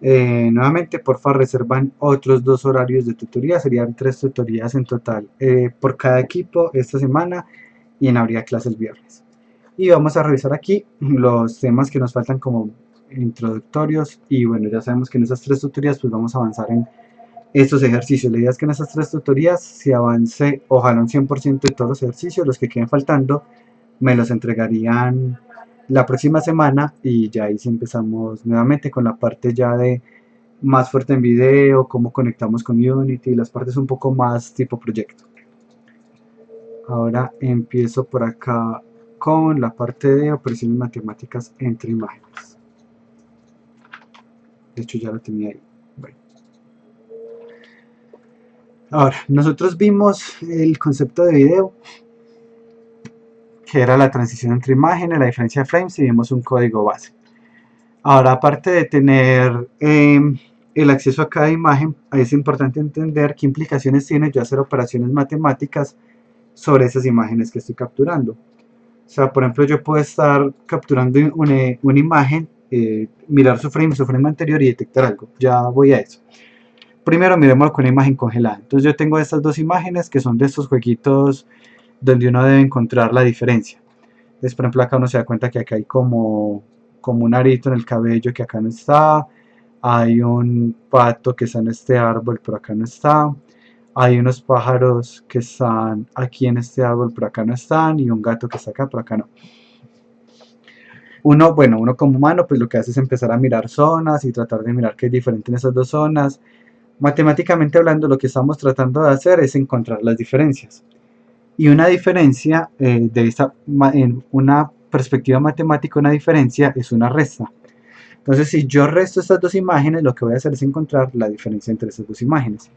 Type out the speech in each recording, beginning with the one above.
Nuevamente, porfa, reservan otros 2 horarios de tutoría, serían 3 tutorías en total por cada equipo esta semana y en habría clases viernes. Y vamos a revisar aquí los temas que nos faltan como introductorios y bueno, ya sabemos que en esas 3 tutorías pues vamos a avanzar en estos ejercicios. La idea es que en esas 3 tutorías se avance ojalá un 100% de todos los ejercicios, los que queden faltando me los entregarían la próxima semana y ya ahí sí empezamos nuevamente con la parte ya de más fuerte en video, cómo conectamos con Unity, las partes un poco más tipo proyecto. Ahora empiezo por acá con la parte de operaciones matemáticas entre imágenes. De hecho ya lo tenía ahí. Bueno. Ahora, nosotros vimos el concepto de video, que era la transición entre imágenes, la diferencia de frames y vimos un código base. Ahora, aparte de tener el acceso a cada imagen, es importante entender qué implicaciones tiene yo hacer operaciones matemáticas sobre esas imágenes que estoy capturando. O sea, por ejemplo, yo puedo estar capturando una imagen, mirar su frame anterior y detectar algo. Ya voy a eso. Primero miremos con una imagen congelada. Entonces yo tengo estas 2 imágenes que son de estos jueguitos donde uno debe encontrar la diferencia. Entonces, por ejemplo, acá uno se da cuenta que acá hay como un arito en el cabello que acá no está. Hay un pato que está en este árbol, pero acá no está. Hay unos pájaros que están aquí en este árbol, pero acá no están. Y un gato que está acá, pero acá no. Uno como humano, pues lo que hace es empezar a mirar zonas y tratar de mirar qué es diferente en esas 2 zonas. Matemáticamente hablando, lo que estamos tratando de hacer es encontrar las diferencias. Y una diferencia, en una perspectiva matemática, una diferencia es una resta. Entonces, si yo resto estas 2 imágenes, lo que voy a hacer es encontrar la diferencia entre esas 2 imágenes.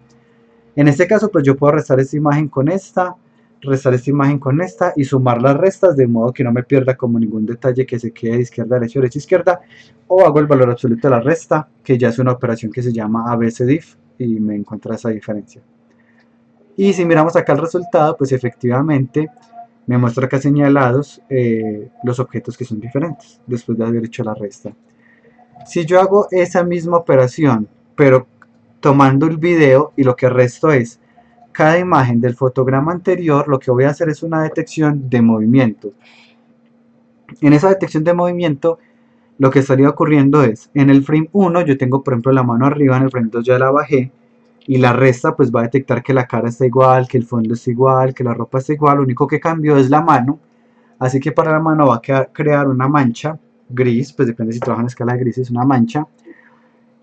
En este caso, pues yo puedo restar esta imagen con esta, restar esta imagen con esta y sumar las restas de modo que no me pierda como ningún detalle que se quede de izquierda a derecha, derecha a izquierda, o hago el valor absoluto de la resta, que ya es una operación que se llama ABCDIF y me encuentra esa diferencia. Y si miramos acá el resultado, pues efectivamente me muestra acá señalados los objetos que son diferentes después de haber hecho la resta. Si yo hago esa misma operación, pero tomando el video y lo que resto es cada imagen del fotograma anterior, lo que voy a hacer es una detección de movimiento. En esa detección de movimiento, lo que estaría ocurriendo es, en el frame 1 yo tengo por ejemplo la mano arriba, en el frame 2 ya la bajé, y la resta pues va a detectar que la cara está igual, que el fondo está igual, que la ropa está igual, lo único que cambió es la mano, así que para la mano va a crear una mancha gris, pues depende si trabaja en escala de grises, una mancha,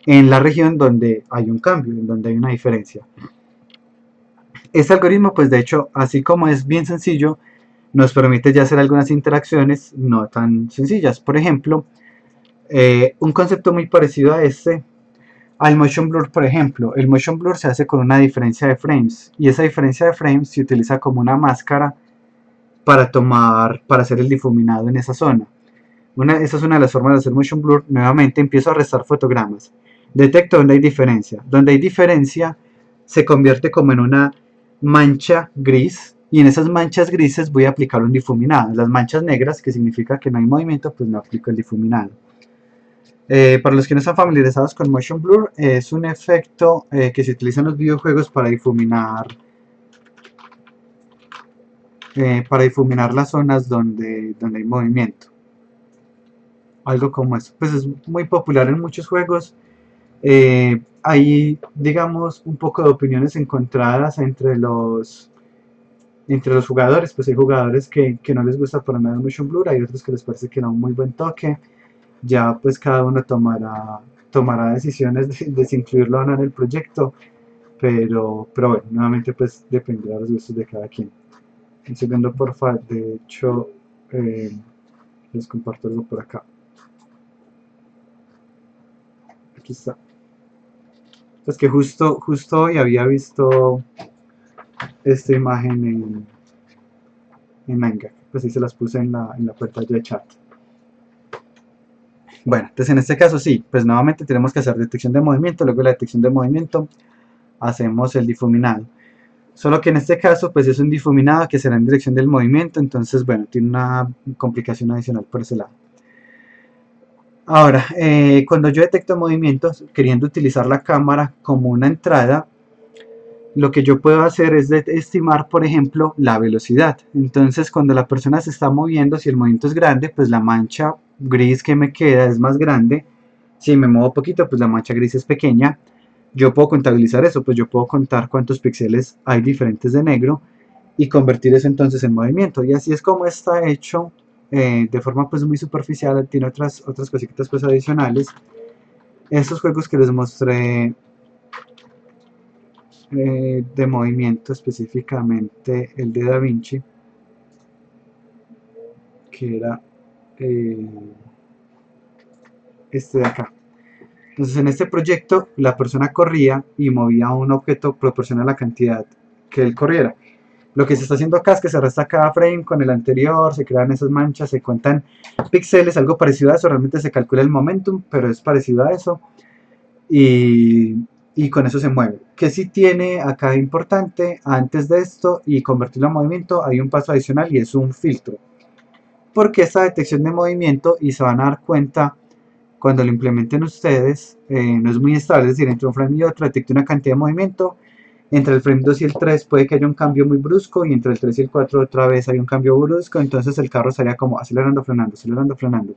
en la región donde hay un cambio, en donde hay una diferencia. Este algoritmo pues de hecho, así como es bien sencillo, nos permite ya hacer algunas interacciones no tan sencillas. Por ejemplo, un concepto muy parecido a este, al motion blur, por ejemplo. El motion blur se hace con una diferencia de frames y esa diferencia de frames se utiliza como una máscara para hacer el difuminado en esa zona. Esa es una de las formas de hacer motion blur. Nuevamente empiezo a restar fotogramas. Detecto donde hay diferencia. Donde hay diferencia se convierte como en una mancha gris y en esas manchas grises voy a aplicar un difuminado. Las manchas negras, que significa que no hay movimiento, pues no aplico el difuminado. Para los que no están familiarizados con motion blur, es un efecto que se utiliza en los videojuegos para difuminar las zonas donde hay movimiento. Algo como eso. Pues es muy popular en muchos juegos. Hay, digamos, un poco de opiniones encontradas entre los jugadores. Pues hay jugadores que no les gusta para nada el motion blur, hay otros que les parece que da un muy buen toque. Ya pues cada uno tomará decisiones de si incluirlo o no en el proyecto, pero bueno, nuevamente pues dependerá de los gustos de cada quien. Un segundo porfa, de hecho les comparto algo por acá. Aquí está. Pues que justo hoy había visto esta imagen en Manga, pues ahí se las puse en la pantalla de chat. Bueno, entonces en este caso sí, pues nuevamente tenemos que hacer detección de movimiento, luego de la detección de movimiento hacemos el difuminado. Solo que en este caso pues es un difuminado que será en dirección del movimiento, entonces bueno, tiene una complicación adicional por ese lado. Ahora, cuando yo detecto movimientos, queriendo utilizar la cámara como una entrada, lo que yo puedo hacer es estimar, por ejemplo, la velocidad. Entonces, cuando la persona se está moviendo, si el movimiento es grande, pues la mancha gris que me queda es más grande. Si me muevo poquito, pues la mancha gris es pequeña. Yo puedo contabilizar eso, pues yo puedo contar cuántos píxeles hay diferentes de negro y convertir eso entonces en movimiento. Y así es como está hecho de forma pues muy superficial. Tiene otras cositas pues adicionales. Estos juegos que les mostré de movimiento, específicamente el de Da Vinci, que era eh, este de acá. Entonces en este proyecto la persona corría y movía un objeto proporcional a la cantidad que él corriera. Lo que se está haciendo acá es que se resta cada frame con el anterior, se crean esas manchas, se cuentan píxeles, algo parecido a eso, realmente se calcula el momentum, pero es parecido a eso. Y, y con eso se mueve. Que si tiene acá importante, antes de esto y convertirlo en movimiento, hay un paso adicional y es un filtro. Porque esta detección de movimiento, y se van a dar cuenta cuando lo implementen ustedes, no es muy estable, es decir, entre un frame y otro detecta una cantidad de movimiento, entre el frame 2 y el 3 puede que haya un cambio muy brusco y entre el 3 y el 4 otra vez hay un cambio brusco, entonces el carro estaría como acelerando, frenando, acelerando, frenando.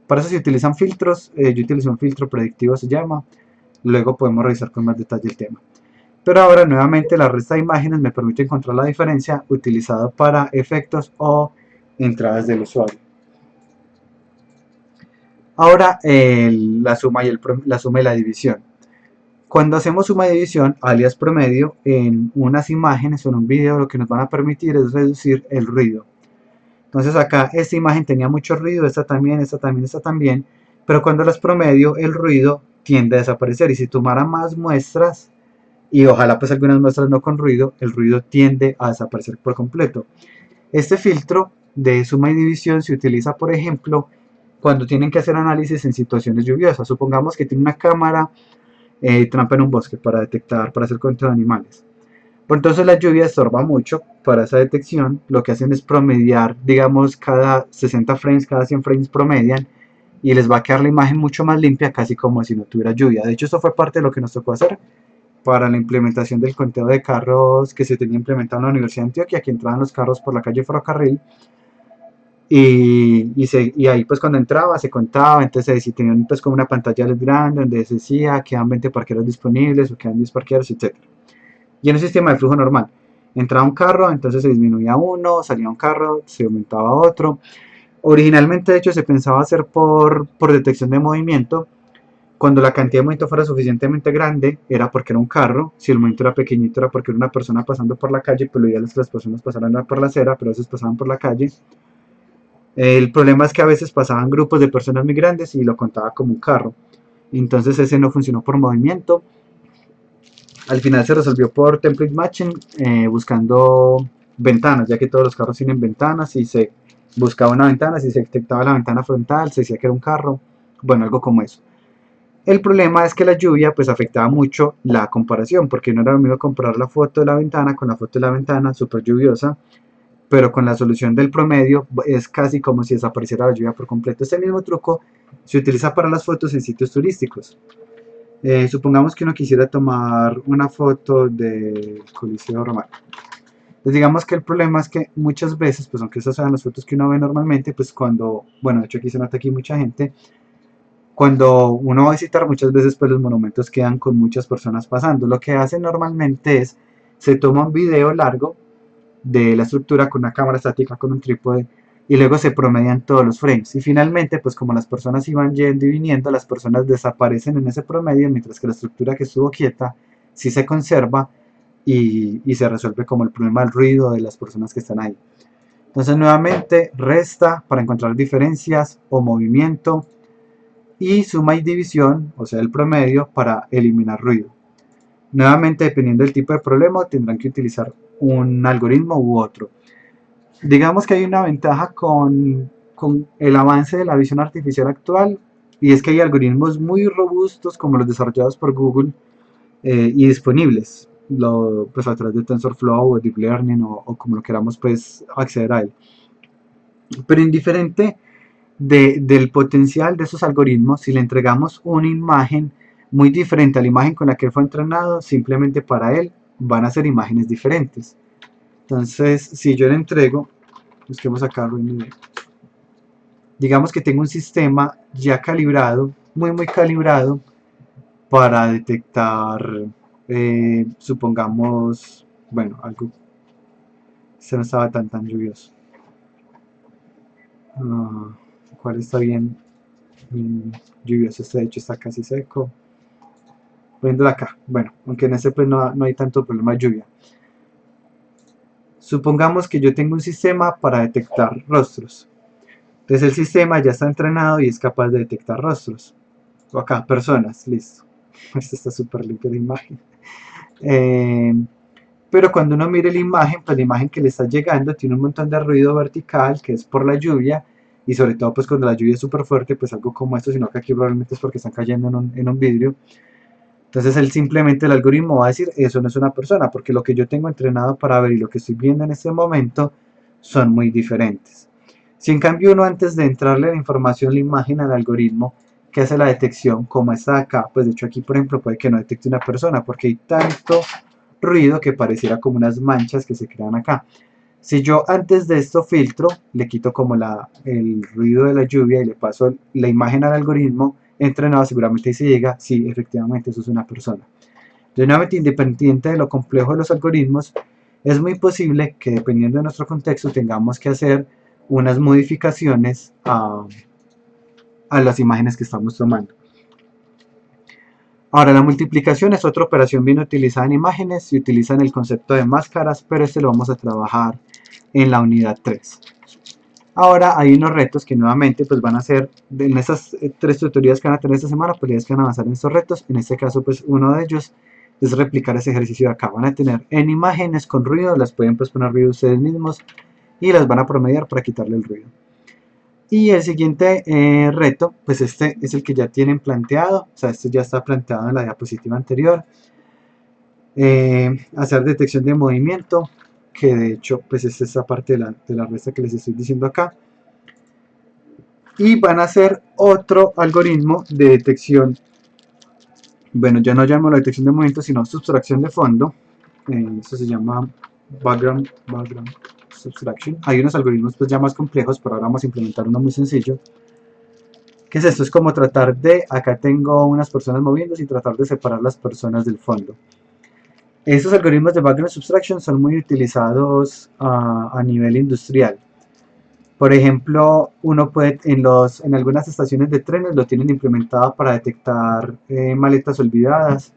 Para eso se utilizan filtros, yo utilizo un filtro predictivo se llama, luego podemos revisar con más detalle el tema. Pero ahora nuevamente la resta de imágenes me permite encontrar la diferencia utilizada para efectos o entradas del usuario. Ahora la suma la suma y la división. Cuando hacemos suma y división, alias promedio, en unas imágenes o en un video lo que nos van a permitir es reducir el ruido. Entonces acá esta imagen tenía mucho ruido, esta también, esta también, esta también, pero cuando las promedio el ruido tiende a desaparecer y si tomara más muestras y ojalá pues algunas muestras no con ruido, el ruido tiende a desaparecer por completo. Este filtro de suma y división se utiliza por ejemplo cuando tienen que hacer análisis en situaciones lluviosas. Supongamos que tiene una cámara trampa en un bosque para detectar, para hacer control de animales. Por entonces la lluvia estorba mucho para esa detección. Lo que hacen es promediar, digamos, cada 60 frames, cada 100 frames promedian y les va a quedar la imagen mucho más limpia, casi como si no tuviera lluvia. De hecho, esto fue parte de lo que nos tocó hacer para la implementación del conteo de carros que se tenía implementado en la Universidad de Antioquia, que entraban los carros por la calle Ferrocarril y ahí pues cuando entraba se contaba, entonces si tenían pues como una pantalla grande donde se decía quedan 20 parqueros disponibles o quedan 10 parqueros, etc. Y en un sistema de flujo normal, entraba un carro, entonces se disminuía uno, salía un carro, se aumentaba otro. Originalmente de hecho se pensaba hacer por detección de movimiento. Cuando la cantidad de movimiento fuera suficientemente grande, era porque era un carro. Si el movimiento era pequeñito, era porque era una persona pasando por la calle, pero lo ideal es que las personas pasaran por la acera, pero a veces pasaban por la calle. El problema es que a veces pasaban grupos de personas muy grandes y lo contaba como un carro. Entonces ese no funcionó por movimiento. Al final se resolvió por template matching, buscando ventanas, ya que todos los carros tienen ventanas y se buscaba una ventana, si se detectaba la ventana frontal, se decía que era un carro, bueno, algo como eso. El problema es que la lluvia pues afectaba mucho la comparación, porque no era lo mismo comparar la foto de la ventana con la foto de la ventana súper lluviosa, pero con la solución del promedio es casi como si desapareciera la lluvia por completo. Este mismo truco se utiliza para las fotos en sitios turísticos. Supongamos que uno quisiera tomar una foto del Coliseo Romano. Pues digamos que el problema es que muchas veces, pues aunque esas sean las fotos que uno ve normalmente, pues cuando, bueno, de hecho aquí se nota aquí mucha gente, cuando uno va a visitar muchas veces pues los monumentos quedan con muchas personas pasando. Lo que hacen normalmente es, se toma un video largo de la estructura con una cámara estática, con un trípode, y luego se promedian todos los frames. Y finalmente, pues como las personas iban yendo y viniendo, las personas desaparecen en ese promedio, mientras que la estructura que estuvo quieta sí se conserva y se resuelve como el problema del ruido de las personas que están ahí. Entonces nuevamente resta para encontrar diferencias o movimiento y suma y división, o sea el promedio, para eliminar ruido. Nuevamente dependiendo del tipo de problema tendrán que utilizar un algoritmo u otro. Digamos que hay una ventaja con el avance de la visión artificial actual y es que hay algoritmos muy robustos como los desarrollados por Google y disponibles pues a través de TensorFlow o Deep Learning o como lo queramos pues acceder a él. Pero indiferente del potencial de esos algoritmos si le entregamos una imagen muy diferente a la imagen con la que fue entrenado. Simplemente para él van a ser imágenes diferentes. Entonces, si yo le entrego, busquemos acá, digamos que tengo un sistema ya calibrado, muy calibrado, para detectar, supongamos, bueno, algo, se no estaba tan lluvioso. ¿Cuál está bien? Lluvioso, este de hecho está casi seco. Poniéndolo acá, bueno, aunque en este pues no hay tanto problema de lluvia. Supongamos que yo tengo un sistema para detectar rostros. Entonces el sistema ya está entrenado y es capaz de detectar rostros. O acá, personas, listo. Esta está súper limpia la imagen. Pero cuando uno mire la imagen, pues la imagen que le está llegando tiene un montón de ruido vertical, que es por la lluvia, y sobre todo pues cuando la lluvia es súper fuerte, pues algo como esto, sino que aquí probablemente es porque están cayendo en un vidrio. Entonces él simplemente, el algoritmo va a decir, eso no es una persona, porque lo que yo tengo entrenado para ver y lo que estoy viendo en este momento son muy diferentes. Si en cambio uno, antes de entrarle la información, la imagen al algoritmo que hace la detección, como está acá, pues de hecho aquí por ejemplo puede que no detecte una persona, porque hay tanto ruido que pareciera como unas manchas que se crean acá. Si yo antes de esto filtro, le quito como el ruido de la lluvia y le paso la imagen al algoritmo entrenado, seguramente ahí se llega, sí, efectivamente eso es una persona. De nuevamente, independiente de lo complejo de los algoritmos, es muy posible que dependiendo de nuestro contexto tengamos que hacer unas modificaciones a las imágenes que estamos tomando. Ahora, la multiplicación es otra operación bien utilizada en imágenes. Se utiliza en el concepto de máscaras, pero este lo vamos a trabajar en la unidad 3. Ahora hay unos retos que nuevamente pues van a ser, en esas 3 tutorías que van a tener esta semana, pues ya que van a avanzar en estos retos. En este caso pues uno de ellos es replicar ese ejercicio de acá. Van a tener en imágenes con ruido, las pueden pues poner ruido ustedes mismos y las van a promediar para quitarle el ruido. Y el siguiente reto, pues este es el que ya tienen planteado, o sea, este ya está planteado en la diapositiva anterior. Hacer detección de movimiento, que de hecho pues es esta parte de la resta que les estoy diciendo acá. Y van a hacer otro algoritmo de detección, bueno, ya no llamo la detección de movimiento, sino sustracción de fondo. Esto se llama background subtraction. Hay unos algoritmos pues ya más complejos, pero ahora vamos a implementar uno muy sencillo. ¿Qué es esto? Es como tratar de, acá tengo unas personas moviéndose y tratar de separar las personas del fondo. Estos algoritmos de background subtraction son muy utilizados a nivel industrial. Por ejemplo, uno puede, en algunas estaciones de trenes lo tienen implementado para detectar maletas olvidadas.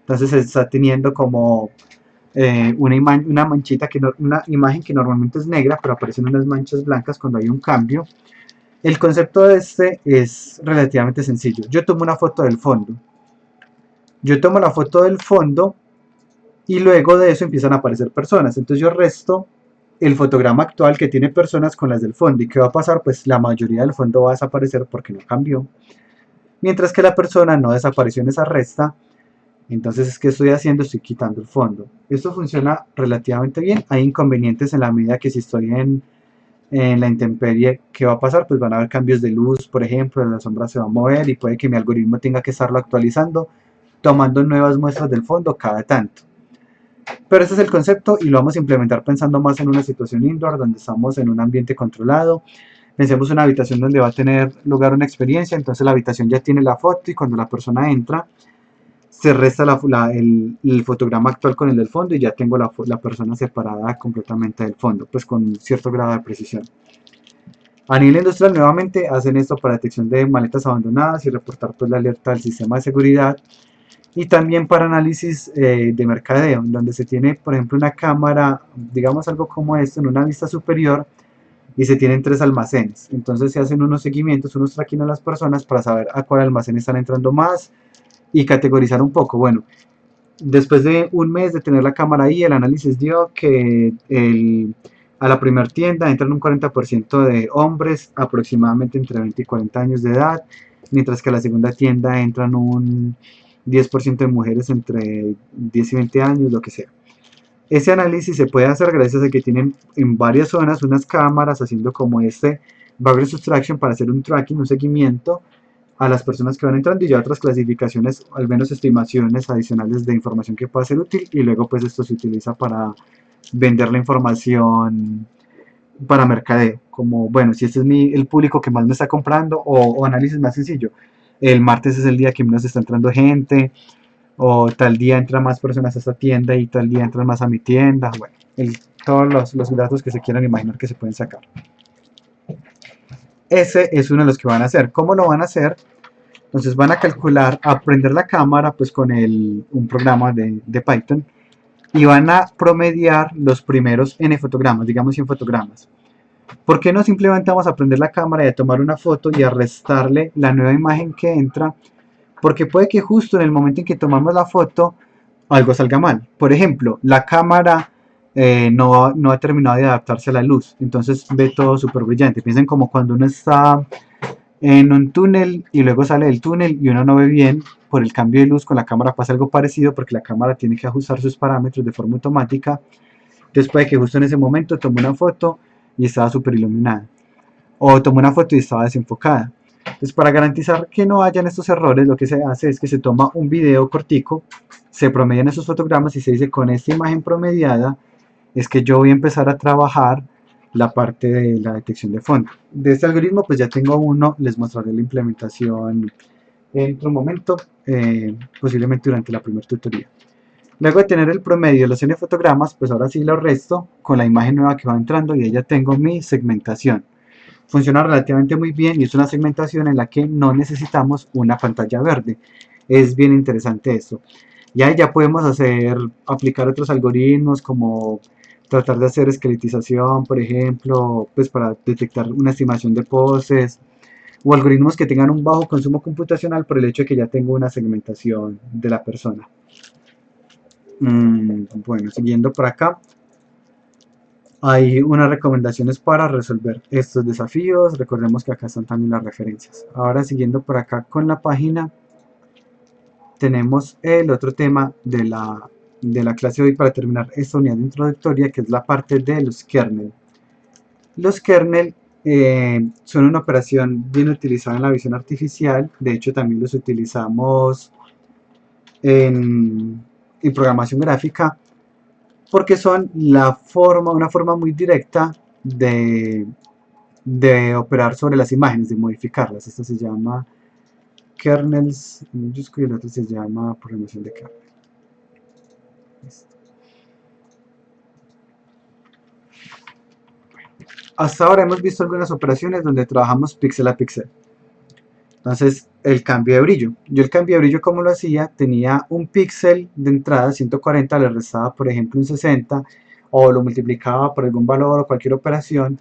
Entonces se está teniendo como una manchita, una imagen que normalmente es negra, pero aparecen unas manchas blancas cuando hay un cambio. El concepto de este es relativamente sencillo. Yo tomo una foto del fondo. Yo tomo la foto del fondo y luego de eso empiezan a aparecer personas. Entonces yo resto el fotograma actual que tiene personas con las del fondo. ¿Y qué va a pasar? Pues la mayoría del fondo va a desaparecer porque no cambió. Mientras que la persona no desapareció en esa resta. Entonces, ¿qué estoy haciendo? Estoy quitando el fondo. Esto funciona relativamente bien. Hay inconvenientes en la medida que si estoy en la intemperie, ¿qué va a pasar? Pues van a haber cambios de luz, por ejemplo, la sombra se va a mover y puede que mi algoritmo tenga que estarlo actualizando, tomando nuevas muestras del fondo cada tanto. Pero ese es el concepto y lo vamos a implementar pensando más en una situación indoor, donde estamos en un ambiente controlado. Pensemos en una habitación donde va a tener lugar una experiencia, entonces la habitación ya tiene la foto y cuando la persona entra, se resta el fotograma actual con el del fondo y ya tengo la persona separada completamente del fondo, pues con cierto grado de precisión. A nivel industrial, nuevamente, hacen esto para detección de maletas abandonadas y reportar pues la alerta al sistema de seguridad. Y también para análisis de mercadeo, donde se tiene, por ejemplo, una cámara, digamos algo como esto, en una vista superior, y se tienen 3 almacenes. Entonces se hacen unos seguimientos, unos tracking a las personas para saber a cuál almacén están entrando más y categorizar un poco. Bueno, después de un mes de tener la cámara ahí, el análisis dio que a la primera tienda entran un 40% de hombres, aproximadamente entre 20 y 40 años de edad, mientras que a la segunda tienda entran un 10% de mujeres entre 10 y 20 años, lo que sea. Ese análisis se puede hacer gracias a que tienen en varias zonas unas cámaras haciendo como este Background Subtraction para hacer un tracking, un seguimiento a las personas que van entrando, y ya otras clasificaciones, al menos estimaciones adicionales de información que pueda ser útil, y luego pues esto se utiliza para vender la información para mercadeo, como bueno, si este es el público que más me está comprando, o análisis más sencillo, el martes es el día que menos está entrando gente, o tal día entran más personas a esta tienda y tal día entran más a mi tienda, bueno, todos los datos que se quieran imaginar que se pueden sacar. Ese es uno de los que van a hacer. ¿Cómo lo van a hacer? Entonces van a calcular, a prender la cámara pues con un programa de Python, y van a promediar los primeros n fotogramas, digamos 100 fotogramas. ¿Por qué no simplemente vamos a prender la cámara y a tomar una foto y a restarle la nueva imagen que entra? Porque puede que justo en el momento en que tomamos la foto algo salga mal. Por ejemplo, la cámara no ha terminado de adaptarse a la luz, entonces ve todo súper brillante. Piensen como cuando uno está en un túnel y luego sale del túnel y uno no ve bien por el cambio de luz. Con la cámara pasa algo parecido, porque la cámara tiene que ajustar sus parámetros de forma automática. Entonces puede que justo en ese momento tomé una foto y estaba súper iluminada, o tomé una foto y estaba desenfocada. Entonces, para garantizar que no hayan estos errores, lo que se hace es que se toma un video cortico, se promedian esos fotogramas y se dice: con esta imagen promediada es que yo voy a empezar a trabajar la parte de la detección de fondo. De este algoritmo pues ya tengo uno, les mostraré la implementación en otro momento, posiblemente durante la primera tutoría. Luego de tener el promedio de los n fotogramas, pues ahora sí lo resto con la imagen nueva que va entrando, y ahí ya tengo mi segmentación. Funciona relativamente muy bien y es una segmentación en la que no necesitamos una pantalla verde. Es bien interesante esto. Y ahí ya podemos aplicar otros algoritmos, como tratar de hacer esqueletización, por ejemplo, pues para detectar una estimación de poses, o algoritmos que tengan un bajo consumo computacional por el hecho de que ya tengo una segmentación de la persona. Bueno, siguiendo por acá, hay unas recomendaciones para resolver estos desafíos. Recordemos que acá están también las referencias. Ahora, siguiendo por acá con la página, tenemos el otro tema de la clase de hoy para terminar esta unidad introductoria, que es la parte de los kernel. Los kernel son una operación bien utilizada en la visión artificial. De hecho, también los utilizamos en programación gráfica, porque son una forma muy directa de operar sobre las imágenes, de modificarlas. Esto se llama kernels, y el otro se llama programación de kernel. Hasta ahora hemos visto algunas operaciones donde trabajamos píxel a píxel. Entonces, el cambio de brillo. Yo el cambio de brillo, ¿cómo lo hacía? Tenía un píxel de entrada, 140, le restaba, por ejemplo, un 60, o lo multiplicaba por algún valor o cualquier operación,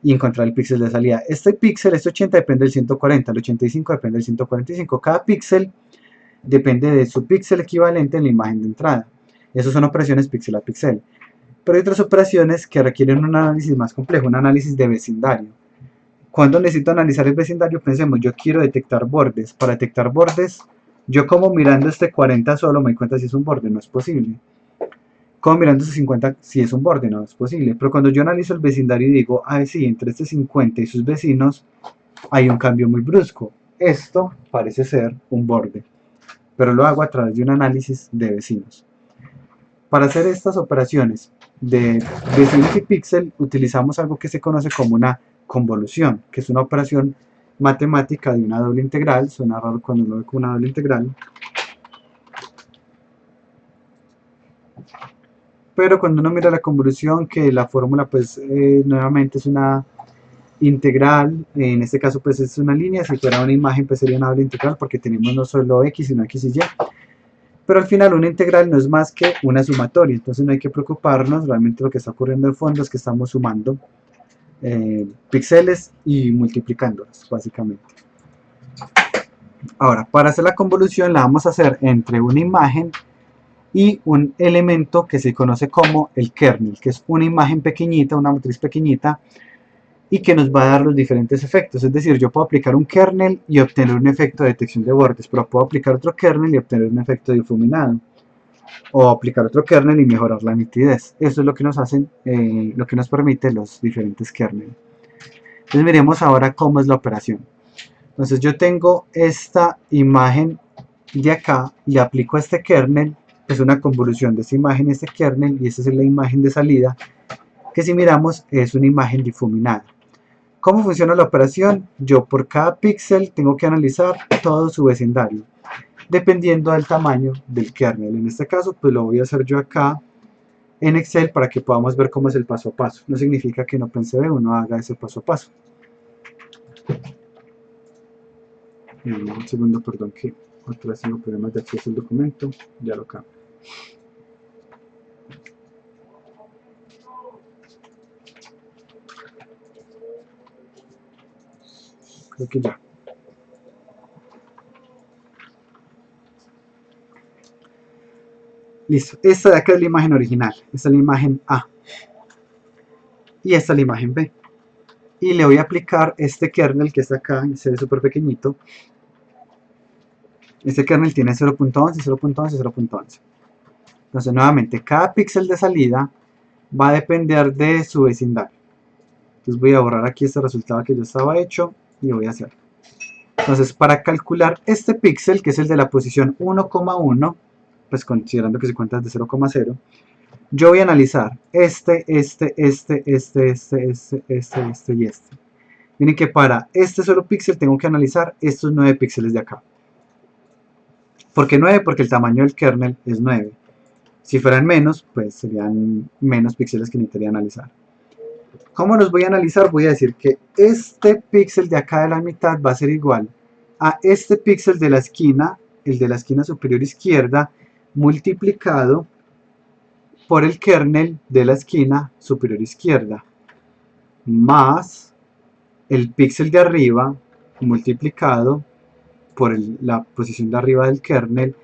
y encontrar el píxel de salida. Este píxel, este 80 depende del 140, el 85 depende del 145. Cada píxel depende de su píxel equivalente en la imagen de entrada. Esas son operaciones píxel a píxel. Pero hay otras operaciones que requieren un análisis más complejo, un análisis de vecindario. Cuando necesito analizar el vecindario, pensemos, yo quiero detectar bordes. Para detectar bordes, yo como mirando este 40 solo me doy cuenta si es un borde, no es posible. Como mirando este 50 si es un borde, no es posible. Pero cuando yo analizo el vecindario y digo: ah, sí, entre este 50 y sus vecinos hay un cambio muy brusco, esto parece ser un borde, pero lo hago a través de un análisis de vecinos. Para hacer estas operaciones de vecinos y píxel, utilizamos algo que se conoce como una convolución, que es una operación matemática de una doble integral. Suena raro cuando uno ve con una doble integral, pero cuando uno mira la convolución, que la fórmula pues nuevamente es una integral, en este caso pues es una línea. Si fuera una imagen pues sería una doble integral, porque tenemos no solo x sino x y y. Pero al final una integral no es más que una sumatoria, entonces no hay que preocuparnos. Realmente lo que está ocurriendo de fondo es que estamos sumando píxeles y multiplicándolos, básicamente. Ahora, para hacer la convolución la vamos a hacer entre una imagen y un elemento que se conoce como el kernel, que es una imagen pequeñita, una matriz pequeñita, y que nos va a dar los diferentes efectos. Es decir, yo puedo aplicar un kernel y obtener un efecto de detección de bordes, pero puedo aplicar otro kernel y obtener un efecto difuminado, o aplicar otro kernel y mejorar la nitidez. Eso es lo que nos hacen, lo que nos permite los diferentes kernel. Entonces miremos ahora cómo es la operación. Entonces yo tengo esta imagen de acá, le aplico a este kernel, es una convolución de esta imagen y este kernel, y esta es la imagen de salida, que si miramos es una imagen difuminada. ¿Cómo funciona la operación? Yo por cada píxel tengo que analizar todo su vecindario, dependiendo del tamaño del kernel. En este caso, pues lo voy a hacer yo acá en Excel para que podamos ver cómo es el paso a paso. No significa que en OpenCV uno haga ese paso a paso. Un segundo, perdón, que otra vez tengo problemas de acceso al documento. Ya lo cambio. Creo que ya. Listo. Esta de acá es la imagen original. Esta es la imagen A. Y esta es la imagen B. Y le voy a aplicar este kernel que está acá, se ve súper pequeñito. Este kernel tiene 0.11, 0.11, 0.11. Entonces nuevamente cada píxel de salida va a depender de su vecindario. Entonces voy a borrar aquí este resultado que ya estaba hecho y voy a hacer. Entonces para calcular este píxel, que es el de la posición 1,1, pues considerando que se cuenta desde 0,0, yo voy a analizar este y este. Miren que para este solo píxel tengo que analizar estos 9 píxeles de acá. ¿Por qué 9? Porque el tamaño del kernel es 9. Si fueran menos, pues serían menos píxeles que necesitaría analizar. ¿Cómo los voy a analizar? Voy a decir que este píxel de acá de la mitad va a ser igual a este píxel de la esquina, el de la esquina superior izquierda, multiplicado por el kernel de la esquina superior izquierda, más el píxel de arriba multiplicado por la posición de arriba del kernel,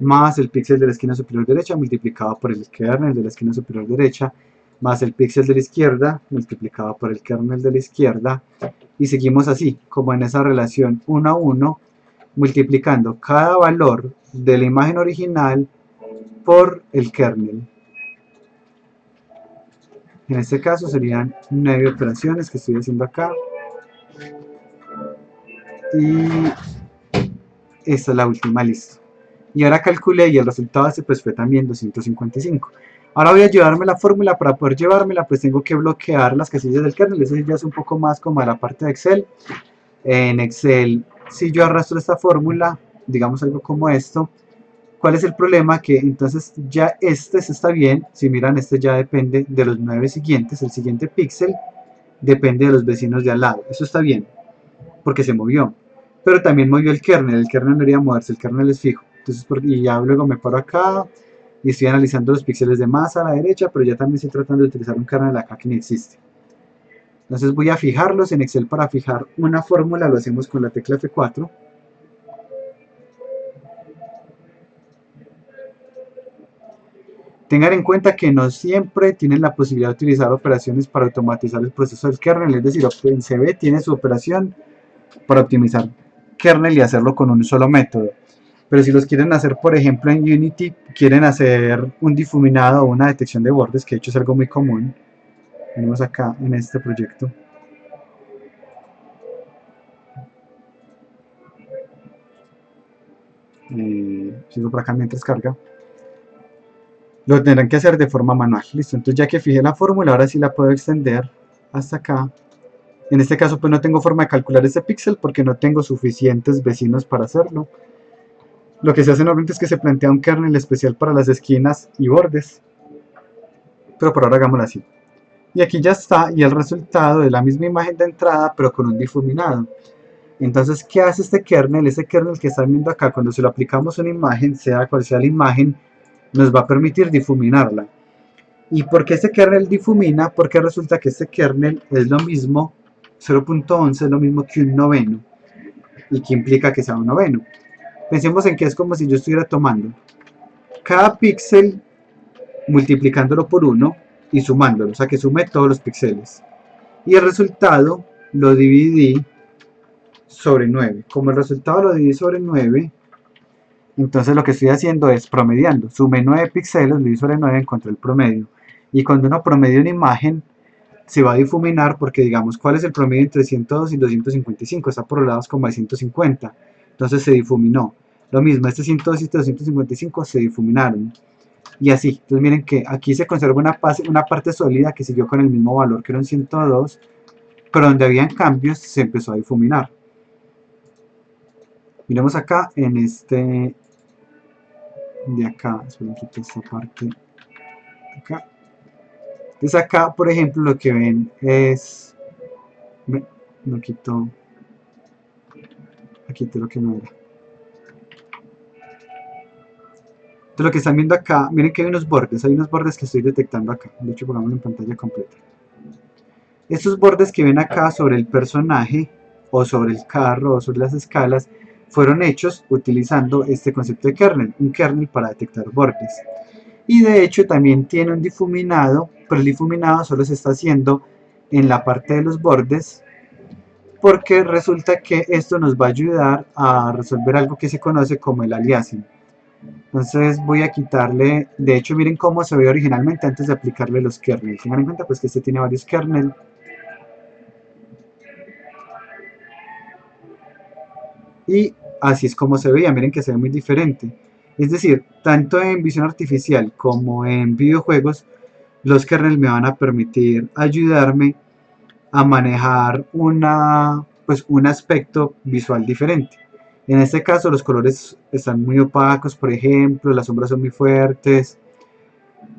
más el píxel de la esquina superior derecha multiplicado por el kernel de la esquina superior derecha, más el píxel de la izquierda multiplicado por el kernel de la izquierda, y seguimos así, como en esa relación 1 a 1, multiplicando cada valor de la imagen original por el kernel. En este caso serían 9 operaciones que estoy haciendo acá, y esta es la última, listo. Y ahora calculé y el resultado pues fue también 255. Ahora voy a llevarme la fórmula. Para poder llevármela pues tengo que bloquear las casillas del kernel. Eso ya es un poco más como a la parte de Excel. En Excel, si yo arrastro esta fórmula, digamos algo como esto, ¿cuál es el problema? Que entonces ya este está bien. Si miran, este ya depende de los 9 siguientes. El siguiente píxel depende de los vecinos de al lado. Eso está bien, porque se movió. Pero también movió el kernel no debería moverse, el kernel es fijo. Entonces, y ya luego me paro acá y estoy analizando los píxeles de más a la derecha, pero ya también estoy tratando de utilizar un kernel acá que no existe. Entonces voy a fijarlos en Excel. Para fijar una fórmula lo hacemos con la tecla F4. Tengan en cuenta que no siempre tienen la posibilidad de utilizar operaciones para automatizar el proceso del kernel, es decir, OpenCV tiene su operación para optimizar kernel y hacerlo con un solo método. Pero si los quieren hacer, por ejemplo, en Unity, quieren hacer un difuminado o una detección de bordes, que de hecho es algo muy común. Venimos acá en este proyecto. Sigo por acá mientras carga. Lo tendrán que hacer de forma manual. Listo, entonces ya que fijé la fórmula, ahora sí la puedo extender hasta acá. En este caso pues no tengo forma de calcular este píxel porque no tengo suficientes vecinos para hacerlo. Lo que se hace normalmente es que se plantea un kernel especial para las esquinas y bordes. Pero por ahora hagámoslo así. Y aquí ya está, y el resultado de la misma imagen de entrada, pero con un difuminado. Entonces, ¿qué hace este kernel? Este kernel que están viendo acá, cuando se lo aplicamos a una imagen, sea cual sea la imagen, nos va a permitir difuminarla. ¿Y por qué este kernel difumina? Porque resulta que este kernel es lo mismo, 0.11 es lo mismo que un noveno. ¿Y qué implica que sea un noveno? Pensemos en que es como si yo estuviera tomando cada píxel, multiplicándolo por 1 y sumándolo, o sea que sume todos los píxeles. Y el resultado lo dividí sobre 9. Como el resultado lo dividí sobre 9, entonces lo que estoy haciendo es promediando. Sumé 9 píxeles, lo dividí sobre 9, encontré el promedio. Y cuando uno promedia una imagen, se va a difuminar porque, digamos, ¿cuál es el promedio entre 102 y 255? Está por los lados como de 150, entonces se difuminó. Lo mismo, este 102 y este 255 se difuminaron. Y así, entonces miren que aquí se conserva una parte sólida que siguió con el mismo valor que era un 102, pero donde habían cambios se empezó a difuminar. Miremos acá en este de acá, solo quito esta parte acá. Entonces acá, por ejemplo, lo que ven es, no quito, aquí quito lo que no era. Entonces lo que están viendo acá, miren que hay unos bordes que estoy detectando acá. De hecho, pongámoslo en pantalla completa. Estos bordes que ven acá sobre el personaje, o sobre el carro, o sobre las escalas, fueron hechos utilizando este concepto de kernel, un kernel para detectar bordes. Y de hecho también tiene un difuminado, pero el difuminado solo se está haciendo en la parte de los bordes, porque resulta que esto nos va a ayudar a resolver algo que se conoce como el aliasing. Entonces voy a quitarle, de hecho miren cómo se ve originalmente antes de aplicarle los kernels. Tengan en cuenta pues que este tiene varios kernels. Y así es como se veía, miren que se ve muy diferente. Es decir, tanto en visión artificial como en videojuegos, los kernels me van a permitir ayudarme a manejar pues, un aspecto visual diferente. En este caso los colores están muy opacos, por ejemplo, las sombras son muy fuertes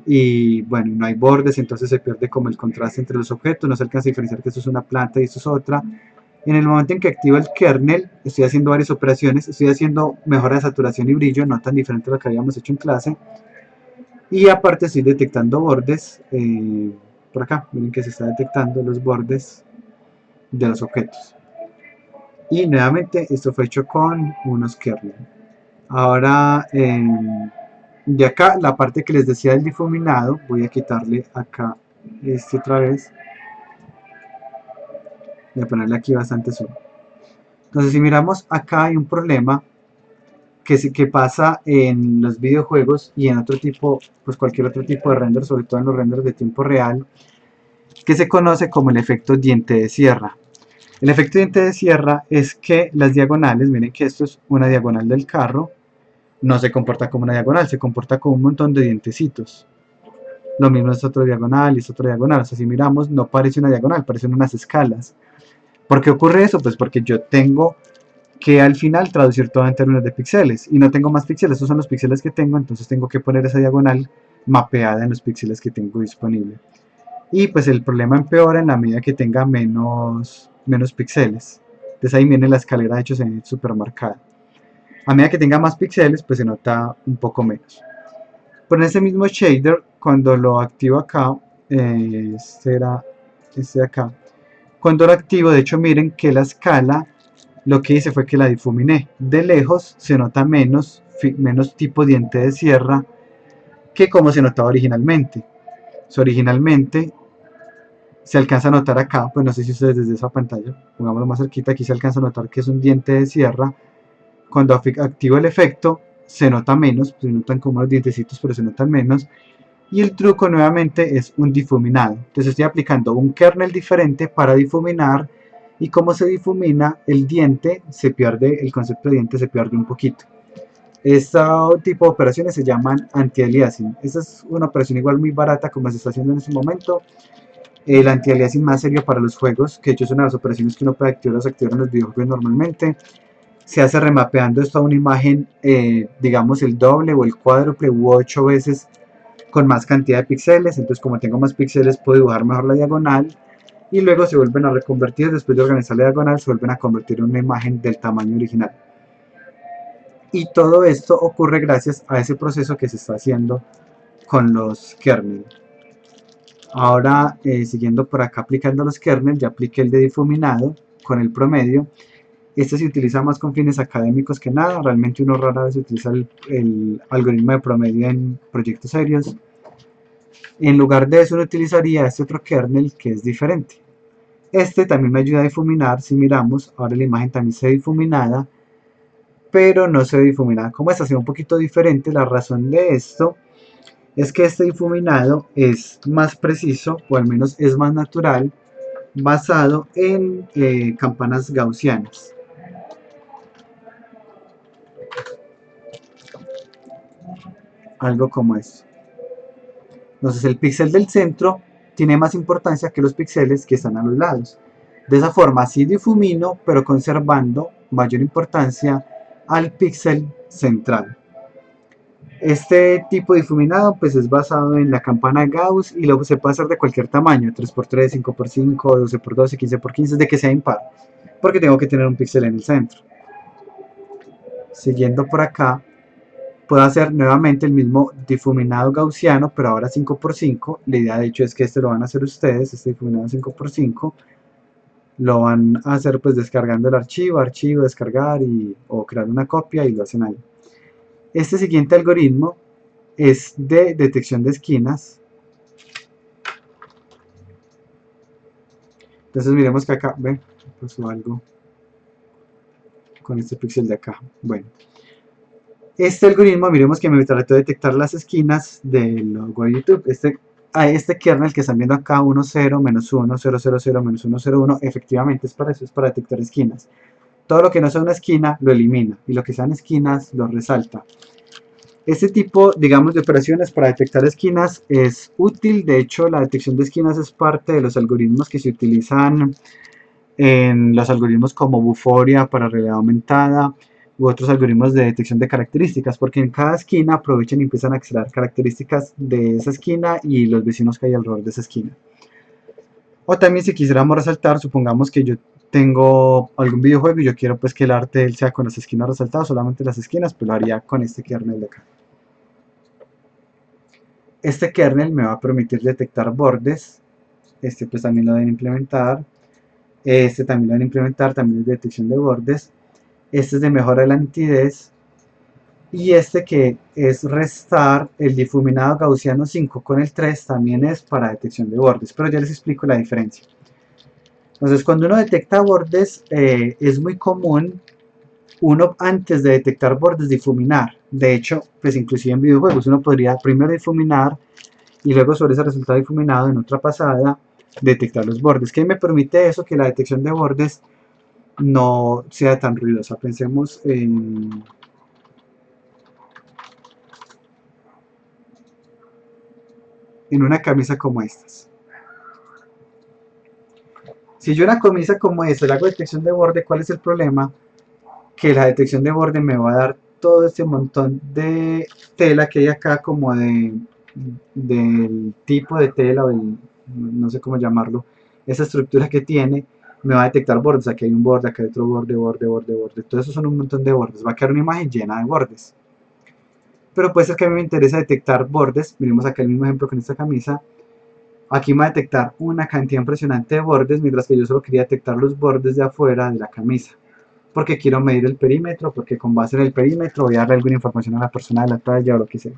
y bueno, no hay bordes, entonces se pierde como el contraste entre los objetos, no se alcanza a diferenciar que esto es una planta y esto es otra. En el momento en que activo el kernel, estoy haciendo varias operaciones, estoy haciendo mejora de saturación y brillo, no tan diferente a lo que habíamos hecho en clase, y aparte estoy detectando bordes, por acá, miren que se está detectando los bordes de los objetos. Y nuevamente esto fue hecho con unos kernel. Ahora, de acá, la parte que les decía del difuminado, voy a quitarle acá este otra vez. Voy a ponerle aquí bastante zoom. Entonces, si miramos acá hay un problema que pasa en los videojuegos y en otro tipo, pues cualquier otro tipo de render, sobre todo en los renders de tiempo real, que se conoce como el efecto diente de sierra. El efecto diente de sierra es que las diagonales, miren que esto es una diagonal del carro, no se comporta como una diagonal, se comporta como un montón de dientecitos. Lo mismo es otra diagonal y es otra diagonal. O sea, si miramos, no parece una diagonal, parecen unas escalas. ¿Por qué ocurre eso? Pues porque yo tengo que al final traducir todo en términos de píxeles y no tengo más píxeles, estos son los píxeles que tengo, entonces tengo que poner esa diagonal mapeada en los píxeles que tengo disponible. Y pues el problema empeora en la medida que tenga menos píxeles. Entonces ahí viene la escalera, de hecho se ve súper marcada. A medida que tenga más píxeles, pues se nota un poco menos. Pero en ese mismo shader, cuando lo activo acá, será este de acá. Cuando lo activo, de hecho miren que la escala lo que hice fue que la difuminé. De lejos se nota menos tipo diente de sierra que como se notaba originalmente. Originalmente se alcanza a notar acá, pues no sé si ustedes desde esa pantalla, pongámoslo más cerquita, aquí se alcanza a notar que es un diente de sierra. Cuando activo el efecto se nota menos, se notan como los dientecitos pero se notan menos. Y el truco nuevamente es un difuminado. Entonces estoy aplicando un kernel diferente para difuminar y como se difumina el diente, se pierde, el concepto de diente se pierde un poquito. Este tipo de operaciones se llaman anti-aliasing. Esta es una operación igual muy barata como se está haciendo en este momento. El anti-aliasing más serio para los juegos, que de hecho es una de las operaciones que uno puede activar en los videojuegos normalmente. Se hace remapeando esto a una imagen, digamos el doble o el cuádruple u 8 veces con más cantidad de píxeles, entonces como tengo más píxeles puedo dibujar mejor la diagonal y luego se vuelven a reconvertir, después de organizar la diagonal se vuelven a convertir en una imagen del tamaño original. Y todo esto ocurre gracias a ese proceso que se está haciendo con los kernel. Ahora siguiendo por acá aplicando los kernel, ya apliqué el de difuminado con el promedio. Este se utiliza más con fines académicos que nada, realmente uno rara vez utiliza el algoritmo de promedio en proyectos serios. En lugar de eso uno utilizaría este otro kernel que es diferente. Este también me ayuda a difuminar, si miramos, ahora la imagen también se ve difuminada, pero no se ve difuminada como esta, sino un poquito diferente. La razón de esto es que este difuminado es más preciso, o al menos es más natural, basado en campanas gaussianas. Algo como esto. Entonces el píxel del centro tiene más importancia que los píxeles que están a los lados. De esa forma sí difumino, pero conservando mayor importancia al píxel central. Este tipo de difuminado pues es basado en la campana Gauss y se puede hacer de cualquier tamaño, 3x3, 5x5, 12x12, 15x15, de que sea impar, porque tengo que tener un píxel en el centro. Siguiendo por acá, puedo hacer nuevamente el mismo difuminado gaussiano, pero ahora 5x5. La idea de hecho es que este lo van a hacer ustedes, este difuminado 5x5. Lo van a hacer pues descargando el archivo, descargar o crear una copia y lo hacen ahí. Este siguiente algoritmo es de detección de esquinas. Entonces miremos que acá, ven, pasó algo con este píxel de acá. Bueno, este algoritmo, miremos que me trató de detectar las esquinas del logo de YouTube. Este kernel que están viendo acá, 1, 0, menos 1, 0, 0, 0, menos 1, 0, 1, efectivamente es para eso, es para detectar esquinas. Todo lo que no sea una esquina lo elimina y lo que sean esquinas lo resalta. Este tipo, digamos, de operaciones para detectar esquinas es útil. De hecho, la detección de esquinas es parte de los algoritmos que se utilizan en los algoritmos como Vuforia para realidad aumentada u otros algoritmos de detección de características, porque en cada esquina aprovechan y empiezan a extraer características de esa esquina y los vecinos que hay alrededor de esa esquina. O también si quisiéramos resaltar, supongamos que yo tengo algún videojuego y yo quiero pues que el arte sea con las esquinas resaltadas, solamente las esquinas, pues lo haría con este kernel de acá. Este kernel me va a permitir detectar bordes, este pues también lo deben implementar, este también lo deben implementar, también es de detección de bordes, este es de mejora de la nitidez, y este que es restar el difuminado gaussiano 5 con el 3 también es para detección de bordes, pero ya les explico la diferencia. Entonces cuando uno detecta bordes es muy común uno antes de detectar bordes difuminar. De hecho, pues inclusive en videojuegos uno podría primero difuminar y luego sobre ese resultado difuminado en otra pasada detectar los bordes. ¿Qué me permite eso? Que la detección de bordes no sea tan ruidosa. Pensemos en una camisa como estas. Si yo una camisa como esta le hago detección de borde, ¿cuál es el problema? Que la detección de borde me va a dar todo este montón de tela que hay acá como del tipo de tela o no sé cómo llamarlo, esa estructura que tiene, me va a detectar bordes. Aquí hay un borde, acá hay otro borde, borde. Todo eso son un montón de bordes. Va a quedar una imagen llena de bordes. Pero puede ser que a mí me interesa detectar bordes. Miremos acá el mismo ejemplo con esta camisa. Aquí me va a detectar una cantidad impresionante de bordes, mientras que yo solo quería detectar los bordes de afuera de la camisa. Porque quiero medir el perímetro, porque con base en el perímetro voy a darle alguna información a la persona de la talla o lo que sea.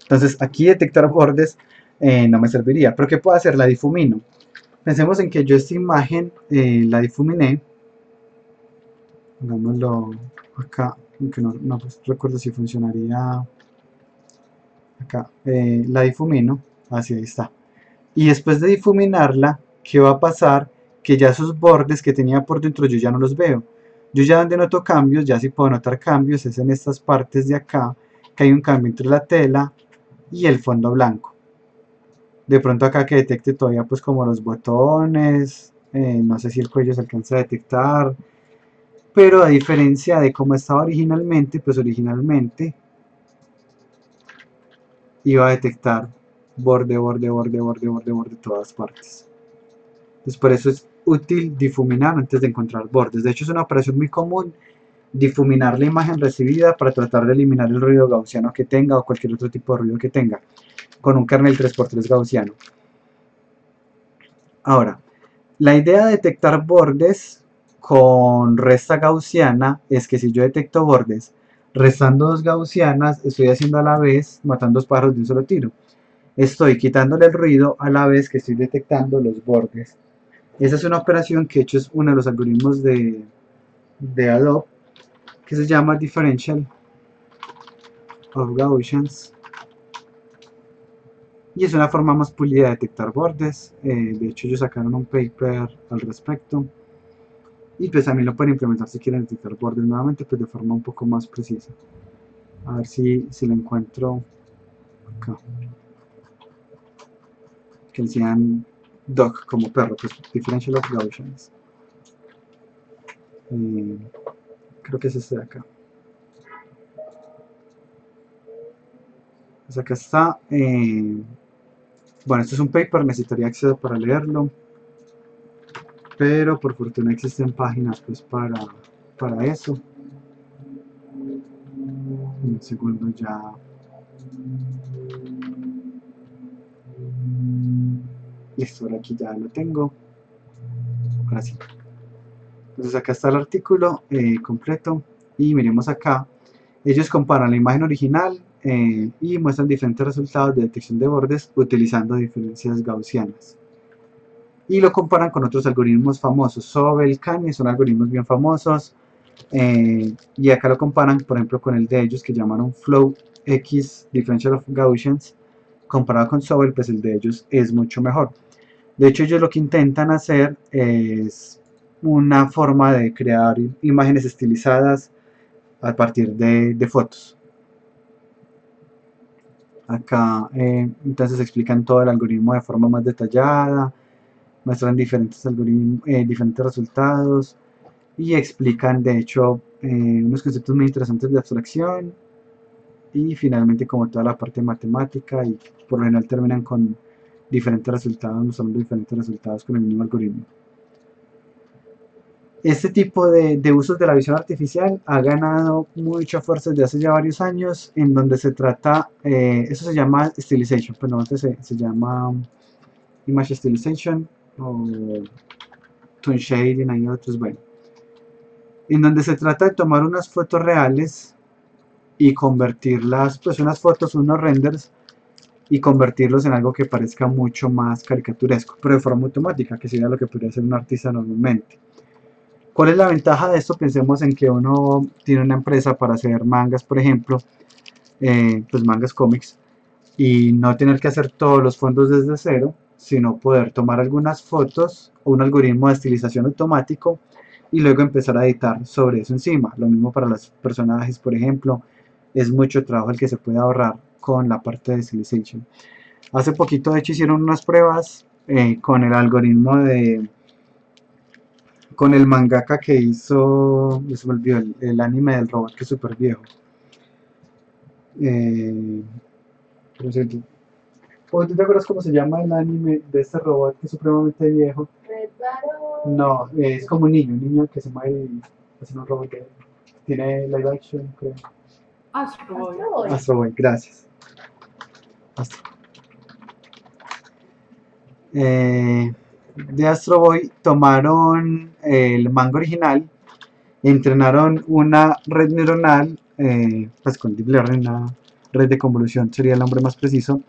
Entonces aquí detectar bordes no me serviría. ¿Pero qué puedo hacer? La difumino. Pensemos en que yo esta imagen la difuminé. Hagámoslo acá, aunque no pues, recuerdo si funcionaría acá. La difumino, así ahí está. Y después de difuminarla, ¿qué va a pasar? Que ya esos bordes que tenía por dentro yo ya no los veo. Yo ya donde noto cambios, ya sí puedo notar cambios, es en estas partes de acá, que hay un cambio entre la tela y el fondo blanco. De pronto acá que detecte todavía pues como los botones, no sé si el cuello se alcanza a detectar, pero a diferencia de cómo estaba originalmente, pues originalmente iba a detectar borde, todas partes. Entonces por eso es útil difuminar antes de encontrar bordes. De hecho es una operación muy común difuminar la imagen recibida para tratar de eliminar el ruido gaussiano que tenga o cualquier otro tipo de ruido que tenga con un kernel 3x3 gaussiano. Ahora, la idea de detectar bordes con resta gaussiana es que si yo detecto bordes restando dos gaussianas, estoy haciendo a la vez, matando dos pájaros de un solo tiro. Estoy quitándole el ruido a la vez que estoy detectando los bordes. Esa es una operación que de hecho es uno de los algoritmos de Adobe que se llama Differential of Gaussians. y es una forma más pulida de detectar bordes. De hecho ellos sacaron un paper al respecto y pues también lo pueden implementar si quieren detectar bordes nuevamente, pues de forma un poco más precisa. A ver si lo encuentro acá, que decían dog como perro, pues differential of Gaussians. Creo que es este de acá. Pues acá está. Bueno, esto es un paper, necesitaría acceso para leerlo, pero por fortuna existen páginas pues para eso. Un segundo ya. Listo, ahora aquí ya lo tengo. Ahora sí. Entonces acá está el artículo completo y miremos acá. Ellos comparan la imagen original y muestran diferentes resultados de detección de bordes utilizando diferencias gaussianas. Y lo comparan con otros algoritmos famosos. Sobel, Canny son algoritmos bien famosos. Y acá lo comparan, por ejemplo, con el de ellos que llamaron Flow X Differential of Gaussians. Comparado con Sobel, pues el de ellos es mucho mejor. De hecho, ellos lo que intentan hacer es una forma de crear imágenes estilizadas a partir de fotos. Acá entonces explican todo el algoritmo de forma más detallada, muestran diferentes algoritmos, diferentes resultados y explican de hecho unos conceptos muy interesantes de abstracción y finalmente como toda la parte matemática y por lo general terminan con diferentes resultados, mostrando diferentes resultados con el mismo algoritmo. Este tipo de usos de la visión artificial ha ganado mucha fuerza desde hace ya varios años, en donde se trata, eso se llama Stylization, pero no antes se llama Image Stylization o Tone Shading, hay otros, bueno, en donde se trata de tomar unas fotos reales y convertirlas, pues unas fotos, unos renders, y convertirlos en algo que parezca mucho más caricaturesco, pero de forma automática, que sería lo que podría hacer un artista normalmente. ¿Cuál es la ventaja de esto? Pensemos en que uno tiene una empresa para hacer mangas, por ejemplo, pues mangas cómics, y no tener que hacer todos los fondos desde cero, sino poder tomar algunas fotos o un algoritmo de estilización automático y luego empezar a editar sobre eso encima. Lo mismo para los personajes, por ejemplo, es mucho trabajo el que se puede ahorrar con la parte de Stylization. Hace poquito, de hecho, hicieron unas pruebas con el algoritmo con el mangaka que hizo, se me olvidó, el anime del robot que es súper viejo. Pero sí, ¿tú te acuerdas cómo se llama el anime de este robot que es supremamente viejo? No, es como un niño que se mueve y hace un robot que tiene live action, creo. Astro Boy. Astro Boy, gracias. Astro. De Astro Boy tomaron el manga original, entrenaron una red neuronal, pues con Deep Learning, una red de convolución sería el nombre más preciso,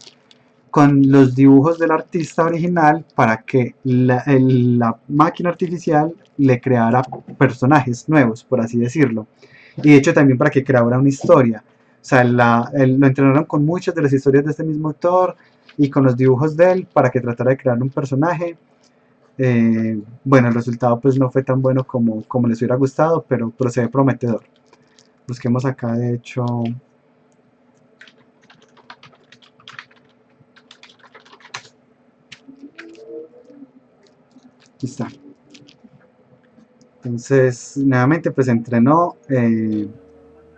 con los dibujos del artista original para que la máquina artificial le creara personajes nuevos, por así decirlo. Y de hecho también para que creara una historia. O sea, lo entrenaron con muchas de las historias de este mismo autor y con los dibujos de él para que tratara de crear un personaje. Bueno, el resultado pues no fue tan bueno como les hubiera gustado, pero se ve prometedor. Busquemos acá, de hecho, aquí está. Entonces, nuevamente, pues entrenó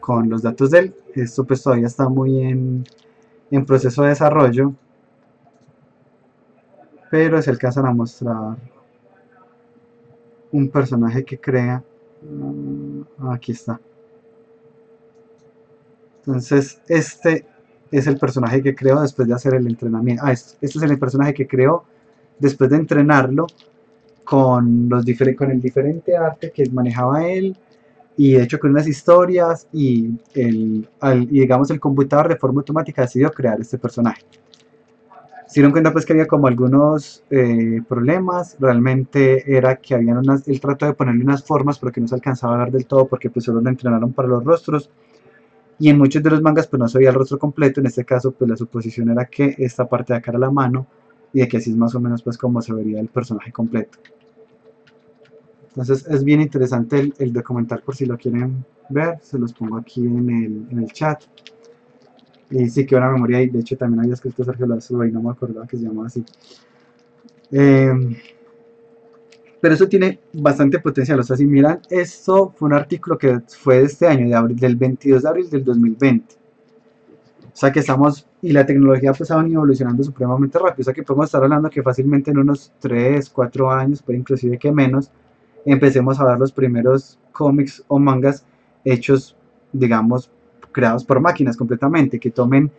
con los datos de él. Esto pues todavía está muy en proceso de desarrollo, pero se alcanzan a mostrar un personaje que crea. Aquí está. Entonces, este es el personaje que creó después de hacer el entrenamiento. Este es el personaje que creó después de entrenarlo con el diferente arte que manejaba él y de hecho con unas historias y digamos el computador de forma automática decidió crear este personaje. Se dieron cuenta pues que había como algunos problemas, realmente era que habían él trató de ponerle unas formas pero que no se alcanzaba a ver del todo porque pues solo lo entrenaron para los rostros y en muchos de los mangas pues no se veía el rostro completo. En este caso pues la suposición era que esta parte de acá era la mano, y de que así es más o menos pues como se vería el personaje completo. Entonces es bien interesante el documental, por si lo quieren ver, se los pongo aquí en el chat. Y sí, que una memoria, y de hecho también había escrito Sergio Lazo y no me acordaba que se llamaba así. Eh, pero eso tiene bastante potencial. O sea, si miran, esto fue un artículo que fue de este año, de abril, del 22 de abril del 2020. O sea que estamos, y la tecnología pues ha venido evolucionando supremamente rápido. O sea que podemos estar hablando que fácilmente en unos 3 4 años, puede inclusive que menos, empecemos a ver los primeros cómics o mangas hechos, digamos, creados por máquinas completamente, que tomen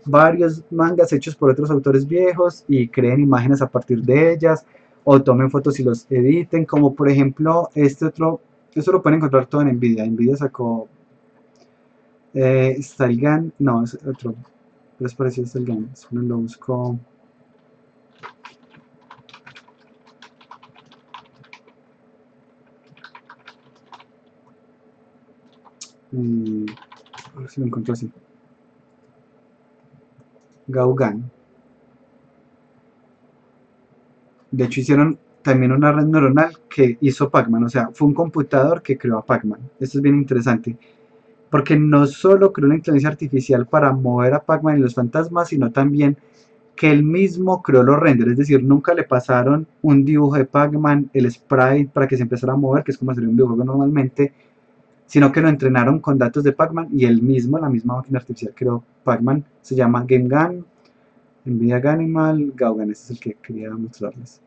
varios mangas hechos por otros autores viejos y creen imágenes a partir de ellas, o tomen fotos y los editen, como por ejemplo este otro, esto lo pueden encontrar todo en Nvidia. Nvidia sacó Stalgan, no, es otro, pero es parecido a Stalgan, solo lo busco. A ver si lo encuentro así. Gaugan. De hecho hicieron también una red neuronal que hizo Pac-Man, o sea, fue un computador que creó a Pac-Man. Esto es bien interesante, porque no solo creó una inteligencia artificial para mover a Pac-Man y los fantasmas, sino también que él mismo creó los renders, es decir, nunca le pasaron un dibujo de Pac-Man, el sprite para que se empezara a mover, que es como hacer un videojuego normalmente, sino que lo entrenaron con datos de Pac-Man y él mismo, la misma máquina artificial creó Pac-Man. Se llama GameGan, Nvidia Ganimal, Gaugan, este es el que quería mostrarles.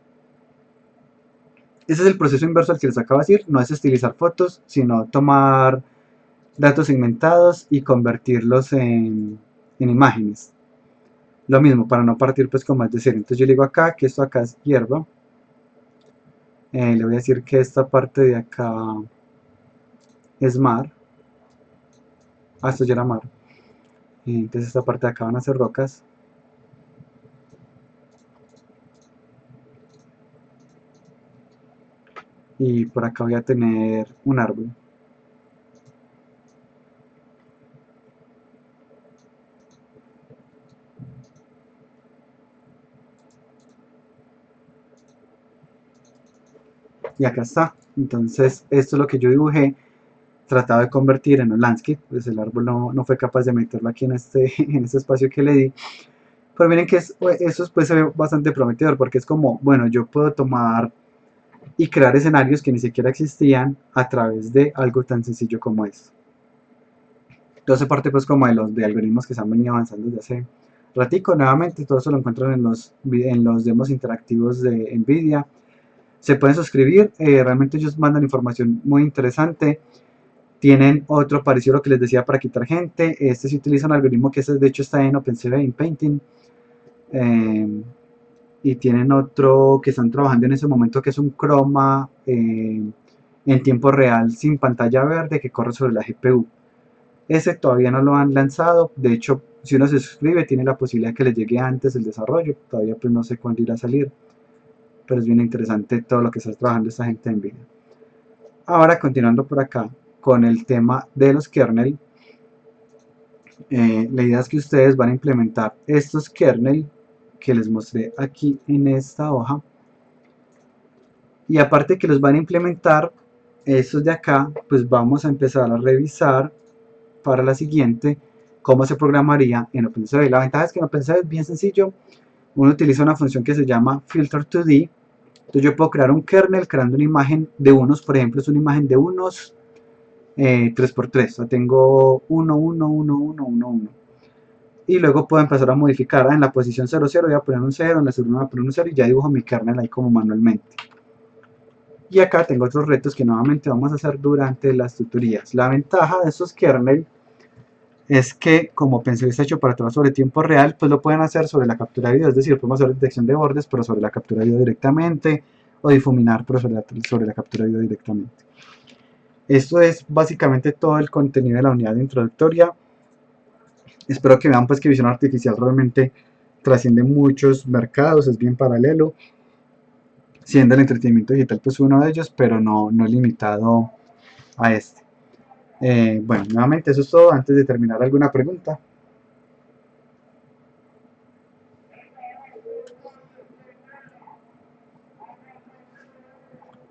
Ese es el proceso inverso al que les acabo de decir, no es estilizar fotos, sino tomar datos segmentados y convertirlos en imágenes. Lo mismo, para no partir pues con más de cero. Entonces yo le digo acá que esto acá es hierba. Le voy a decir que esta parte de acá es mar. Ah, esto ya era mar. Entonces esta parte de acá van a ser rocas. Y por acá voy a tener un árbol. Y acá está. Entonces esto es lo que yo dibujé, tratado de convertir en un landscape. Pues el árbol no fue capaz de meterlo aquí en este espacio que le di. Pero miren que eso pues se ve bastante prometedor, porque es como, bueno, yo puedo tomar y crear escenarios que ni siquiera existían a través de algo tan sencillo como esto. Todo se parte pues como de algoritmos que se han venido avanzando desde hace ratico. Nuevamente todo eso lo encuentran en los demos interactivos de Nvidia. Se pueden suscribir, realmente ellos mandan información muy interesante. Tienen otro parecido a lo que les decía para quitar gente. Este se utiliza un algoritmo que de hecho está en OpenCV, en Painting. Y tienen otro que están trabajando en ese momento que es un croma en tiempo real sin pantalla verde que corre sobre la GPU. Ese todavía no lo han lanzado, de hecho si uno se suscribe tiene la posibilidad de que le llegue antes el desarrollo, todavía pues no sé cuándo irá a salir, pero es bien interesante todo lo que está trabajando esta gente en Nvidia. Ahora continuando por acá con el tema de los kernel, la idea es que ustedes van a implementar estos kernel que les mostré aquí en esta hoja, y aparte que los van a implementar estos de acá, pues vamos a empezar a revisar para la siguiente cómo se programaría en OpenCV. La ventaja es que en OpenCV es bien sencillo. Uno utiliza una función que se llama filter2d. Entonces yo puedo crear un kernel creando una imagen de unos, por ejemplo es una imagen de unos 3x3, o sea, tengo 1, 1, 1, 1, 1, 1. Y luego puedo empezar a modificar, en la posición 0, 0 voy a poner un 0, en la 0, 1 voy a poner un 0 y ya dibujo mi kernel ahí como manualmente. Y acá tengo otros retos que nuevamente vamos a hacer durante las tutorías. La ventaja de estos kernel es que como pensé está hecho para trabajar sobre tiempo real, pues lo pueden hacer sobre la captura de video, es decir, podemos hacer detección de bordes, pero sobre la captura de video directamente, o difuminar, pero sobre la captura de video directamente. Esto es básicamente todo el contenido de la unidad introductoria. Espero que vean pues que visión artificial realmente trasciende muchos mercados, es bien paralelo, siendo el entretenimiento digital pues uno de ellos, pero no limitado a este. Bueno, nuevamente eso es todo. Antes de terminar, ¿alguna pregunta?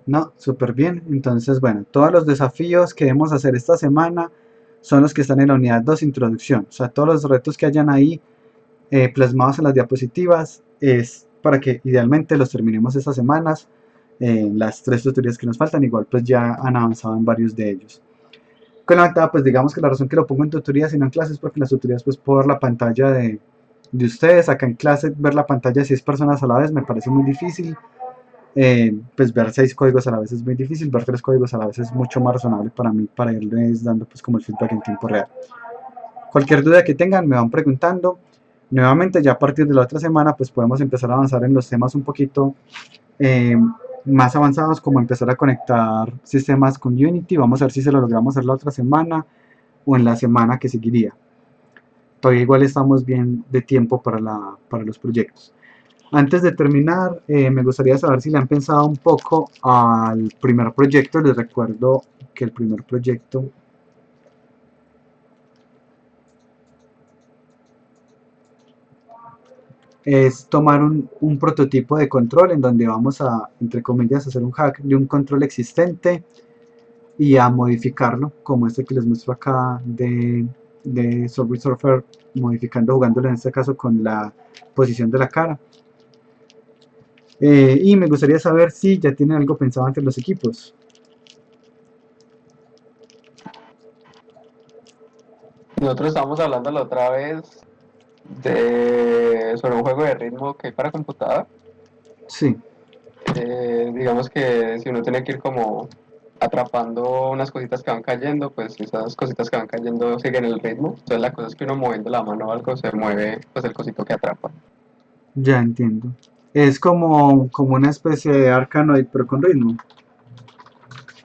No, súper bien. Entonces, bueno, todos los desafíos que debemos hacer esta semana son los que están en la unidad 2, introducción. O sea, todos los retos que hayan ahí plasmados en las diapositivas es para que idealmente los terminemos estas semanas. Las 3 tutorías que nos faltan, igual pues ya han avanzado en varios de ellos. Con la ventaja, pues digamos que la razón que lo pongo en tutorías y no en clases es porque en las tutorías pues puedo ver la pantalla de ustedes. Acá en clase ver la pantalla de 6 personas a la vez me parece muy difícil. Pues ver 6 códigos a la vez es muy difícil, ver 3 códigos a la vez es mucho más razonable para mí, para irles dando pues como el feedback en tiempo real. Cualquier duda que tengan me van preguntando. Nuevamente ya a partir de la otra semana pues podemos empezar a avanzar en los temas un poquito eh, más avanzados, como empezar a conectar sistemas con Unity. Vamos a ver si se lo logramos hacer la otra semana o en la semana que seguiría. Todavía igual estamos bien de tiempo para los proyectos. Antes de terminar, me gustaría saber si le han pensado un poco al primer proyecto. Les recuerdo que el primer proyecto es tomar un prototipo de control en donde vamos a, entre comillas, hacer un hack de un control existente y a modificarlo, como este que les muestro acá de Subway Surfer, modificando, jugándolo en este caso con la posición de la cara. Y me gustaría saber si ya tienen algo pensado entre los equipos. Nosotros estábamos hablando la otra vez sobre un juego de ritmo que hay para computador. Sí, Digamos que si uno tiene que ir como atrapando unas cositas que van cayendo, pues esas cositas que van cayendo siguen el ritmo. Entonces la cosa es que uno moviendo la mano o algo se mueve pues el cosito que atrapa. ya entiendo. Es como una especie de Arkanoid, pero con ritmo.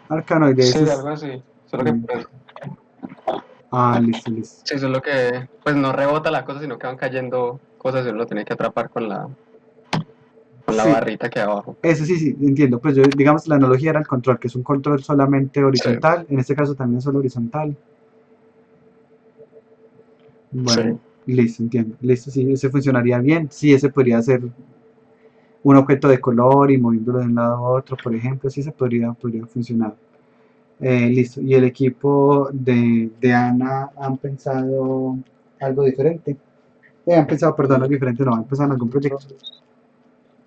Arkanoid, Sí, ese es. algo así. Solo que mm, pues, Listo, listo. sí, solo que pues no rebota la cosa, sino que van cayendo cosas y uno lo tiene que atrapar con la Sí, barrita que hay abajo. eso sí, sí, entiendo. Pues yo, digamos, la analogía era el control, que es un control solamente Sí, horizontal. En este caso también solo horizontal. Bueno, sí. listo, entiendo. Listo, sí, ese funcionaría bien. Sí, ese podría ser un objeto de color y moviéndolo de un lado a otro, por ejemplo. Sí, podría funcionar. Listo. ¿Y el equipo de Ana han pensado algo diferente? Han pensado, perdón, algo Eh, diferente, no, han pensado en algún proyecto.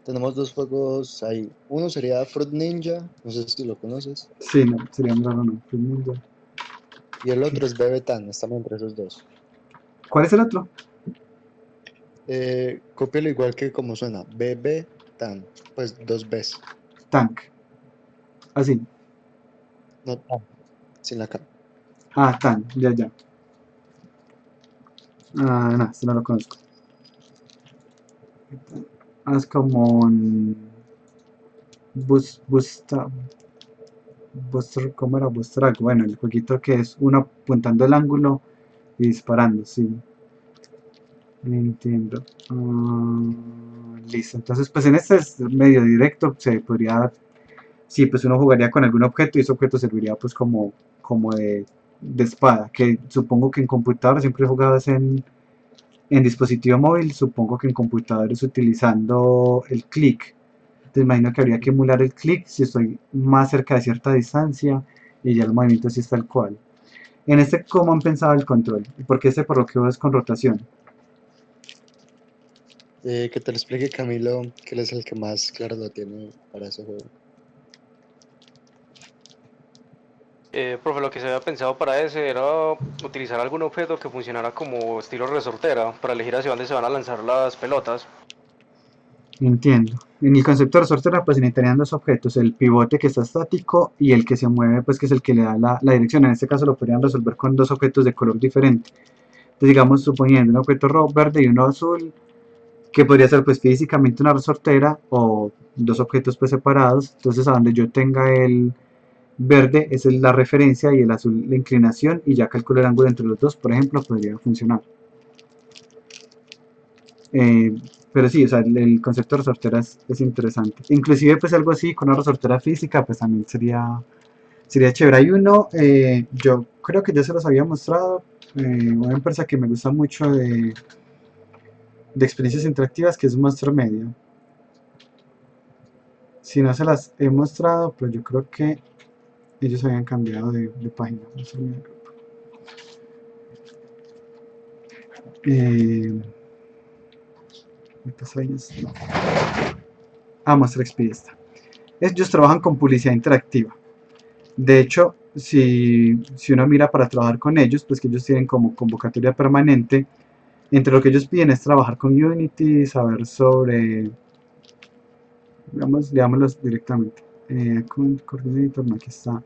tenemos dos juegos ahí. Uno sería Fruit Ninja, no sé si lo conoces. Sí, no, sería muy raro, no. Pues, ninja. Y el otro es Bebetan, estamos entre esos dos. ¿Cuál es el otro? Cópialo igual que como suena, Bebetan, pues dos Bs, Tank. Así. no tan, sin la K. Ah, Tan, ya, ya. Ah, no, este no lo conozco. Ah, es como un busta, buster, ¿cómo era? Buster algo. Bueno, el jueguito que es uno apuntando el ángulo y disparando, sí. Entiendo. Listo. Entonces, pues en este es medio directo, se podría, sí, pues uno jugaría con algún objeto y ese objeto serviría pues como de espada, que supongo que en computador siempre he jugado es en dispositivo móvil, supongo que en computadores utilizando el clic. Te imagino que habría que emular el clic si estoy más cerca de cierta distancia y ya el movimiento sí es tal cual. En este, ¿cómo han pensado el control? Porque este por lo que veo es con rotación. Que te lo explique Camilo, que él es el que más claro lo tiene para ese juego. Profe, lo que se había pensado para ese era utilizar algún objeto que funcionara como estilo resortera para elegir hacia dónde se van a lanzar las pelotas. Entiendo. En el concepto de resortera, pues se necesitarían dos objetos, el pivote que está estático y el que se mueve, pues que es el que le da la dirección. En este caso lo podrían resolver con dos objetos de color diferente. Entonces, digamos, suponiendo un objeto rojo, verde y uno azul, que podría ser pues físicamente una resortera o dos objetos pues separados. Entonces, a donde yo tenga el verde, esa es la referencia y el azul la inclinación y ya calculo el ángulo entre los dos, por ejemplo, podría funcionar. Eh, pero sí, o sea, el concepto de resortera es interesante. Inclusive pues algo así con una resortera física pues también Sería chévere. Hay uno, yo creo que ya se los había mostrado, una empresa que me gusta mucho de experiencias interactivas, que es Monster Media. Si no se las he mostrado, pues yo creo que ellos habían cambiado de página. Monster Media Group. ¿Cuántas páginas? No. Monster XP está. Ellos trabajan con publicidad interactiva. De hecho, si uno mira para trabajar con ellos, pues que ellos tienen como convocatoria permanente. Entre lo que ellos piden es trabajar con Unity, saber sobre, veámoslos directamente. Coordinator, no, aquí está.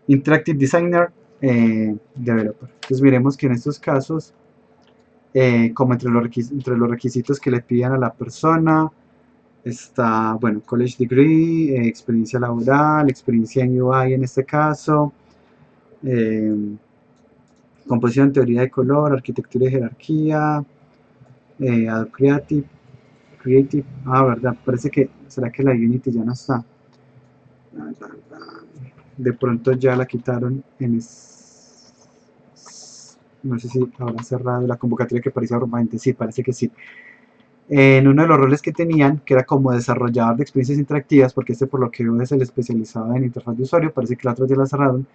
Interactive Designer, Developer. Entonces miremos que en estos casos, como entre los requisitos que le piden a la persona, está, bueno, College Degree, experiencia laboral, experiencia en UI en este caso, composición, teoría de color, arquitectura y jerarquía, Adobe Creative, verdad, parece que, ¿será que la Unity ya no está? De pronto ya la quitaron no sé si habrá cerrado la convocatoria que parecía urgente, sí, parece que sí. En uno de los roles que tenían, que era como desarrollador de experiencias interactivas, porque este por lo que veo es el especializado en interfaz de usuario, parece que la otra ya la cerraron.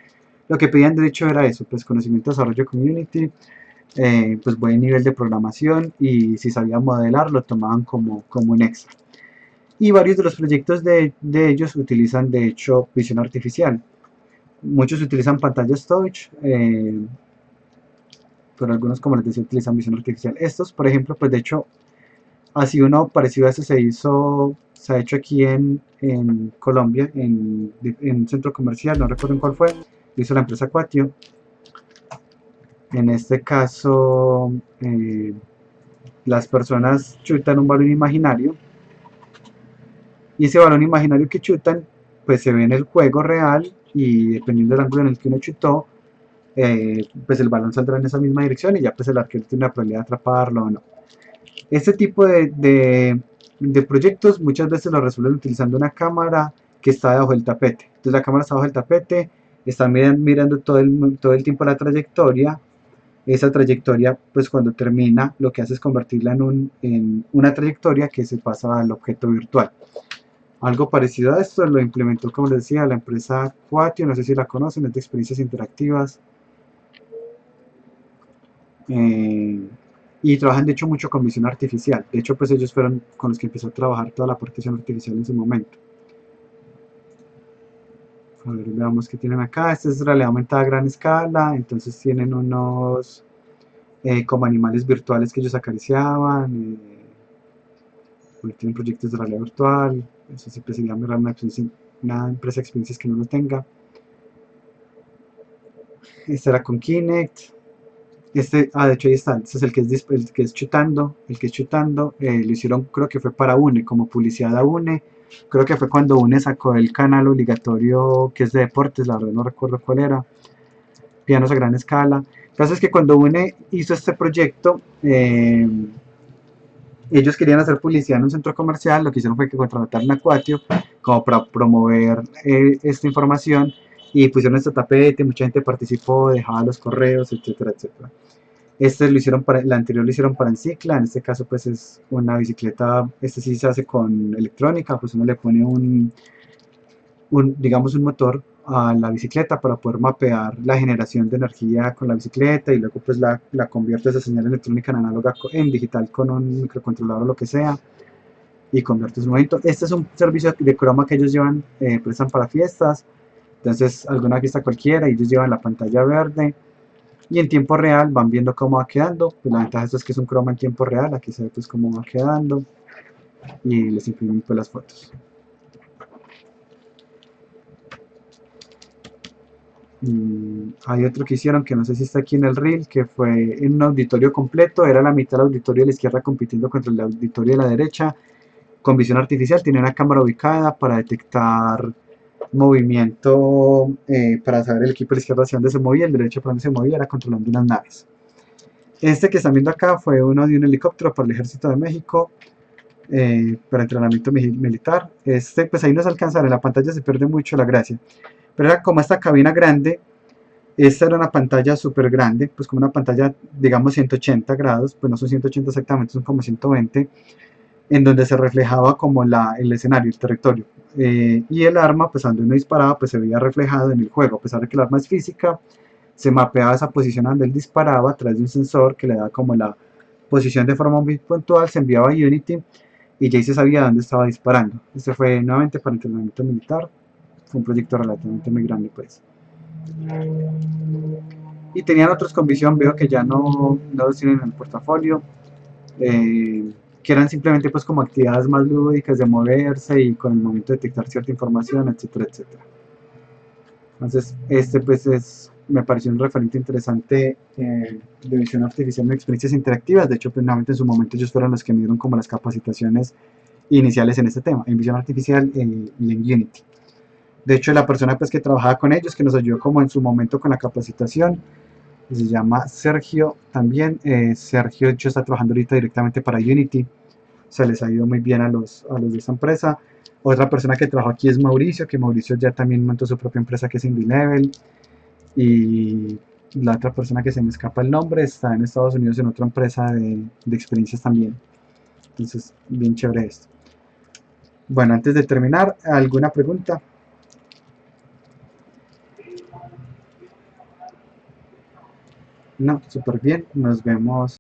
Lo que pedían de hecho era eso, pues conocimiento de desarrollo community, pues buen nivel de programación, y si sabía modelar lo tomaban como un extra. Y varios de los proyectos de ellos utilizan de hecho visión artificial. Muchos utilizan pantallas touch, pero algunos, como les decía, utilizan visión artificial. Estos, por ejemplo, pues de hecho, así uno parecido a ese se ha hecho aquí en Colombia, en un centro comercial, no recuerdo en cuál fue, lo hizo la empresa Quatio. En este caso, las personas chutan un balón imaginario, y ese balón imaginario que chutan, pues se ve en el juego real, y dependiendo del ángulo en el que uno chutó, pues el balón saldrá en esa misma dirección, y ya pues el arquero tiene la probabilidad de atraparlo o no. Este tipo de proyectos muchas veces lo resuelven utilizando una cámara que está debajo del tapete. Entonces la cámara está debajo del tapete, está mirando todo el tiempo la trayectoria. Esa trayectoria, pues cuando termina, lo que hace es convertirla en una trayectoria que se pasa al objeto virtual. Algo parecido a esto lo implementó, como les decía, la empresa Quatio, no sé si la conocen, es de experiencias interactivas. Y trabajan de hecho mucho con visión artificial. De hecho, pues ellos fueron con los que empezó a trabajar toda la parte de visión artificial en su momento. A ver, veamos qué tienen acá. Esta es realidad aumentada a gran escala. Entonces tienen unos como animales virtuales que ellos acariciaban. Tienen proyectos de realidad virtual. Eso siempre sería una empresa de experiencias que no lo tenga. Esta era con Kinect. De hecho ahí está, este es el que es chutando, lo hicieron, creo que fue para UNE, como publicidad a UNE, creo que fue cuando UNE sacó el canal obligatorio que es de deportes, la verdad no recuerdo cuál era, pianos a gran escala. Entonces que cuando UNE hizo este proyecto, ellos querían hacer publicidad en un centro comercial, lo que hicieron fue que contrataron a Quatio como para promover esta información, y pusieron este tapete, mucha gente participó, dejaba los correos, etcétera, etcétera. El anterior lo hicieron para Encicla, en este caso pues es una bicicleta, este sí se hace con electrónica, pues uno le pone digamos un motor a la bicicleta para poder mapear la generación de energía con la bicicleta, y luego pues la convierte esa señal electrónica en análoga en digital con un microcontrolador o lo que sea, y convierte su movimiento. Este es un servicio de croma que ellos llevan, prestan para fiestas. Entonces alguna fiesta cualquiera y ellos llevan la pantalla verde, y en tiempo real van viendo cómo va quedando. Pues la ventaja de esto es que es un croma en tiempo real, aquí se ve pues cómo va quedando, y les imprimen pues las fotos. Hay otro que hicieron que no sé si está aquí en el reel, que fue en un auditorio completo, era la mitad del auditorio de la izquierda compitiendo contra el auditorio de la derecha, con visión artificial. Tiene una cámara ubicada para detectar movimiento, para saber el equipo de la izquierda hacia dónde se movía, el derecho para dónde se movía, era controlando unas naves. Este que están viendo acá fue uno de un helicóptero para el Ejército de México, para entrenamiento militar. Pues ahí no se alcanza, en la pantalla se pierde mucho la gracia, pero era como esta cabina grande. Esta era una pantalla súper grande, pues como una pantalla, digamos, 180 grados, pues no son 180 exactamente, son como 120, en donde se reflejaba como el escenario, el territorio. Y el arma, pues cuando uno disparaba, pues se veía reflejado en el juego, a pesar de que el arma es física, se mapeaba esa posición donde él disparaba a través de un sensor que le da como la posición de forma muy puntual, se enviaba a Unity y ya se sabía dónde estaba disparando. Este fue nuevamente para entrenamiento militar, fue un proyecto relativamente muy grande pues. Y tenían otros con visión, veo que ya no los tienen en el portafolio, que eran simplemente pues como actividades más lúdicas de moverse y con el momento de detectar cierta información, etcétera, etcétera. Entonces, este pues me pareció un referente interesante de visión artificial en experiencias interactivas. De hecho, pues nuevamente en su momento ellos fueron los que me dieron como las capacitaciones iniciales en este tema, en visión artificial y en Unity. De hecho, la persona pues que trabajaba con ellos, que nos ayudó como en su momento con la capacitación, se llama Sergio también. Sergio de hecho está trabajando ahorita directamente para Unity. Se les ha ido muy bien a los de esta empresa. Otra persona que trabajó aquí es Mauricio, que Mauricio ya también montó su propia empresa que es Indie Level. Y la otra persona que se me escapa el nombre está en Estados Unidos en otra empresa de experiencias también. Entonces, bien chévere esto. Bueno, antes de terminar, ¿alguna pregunta? No, súper bien. Nos vemos.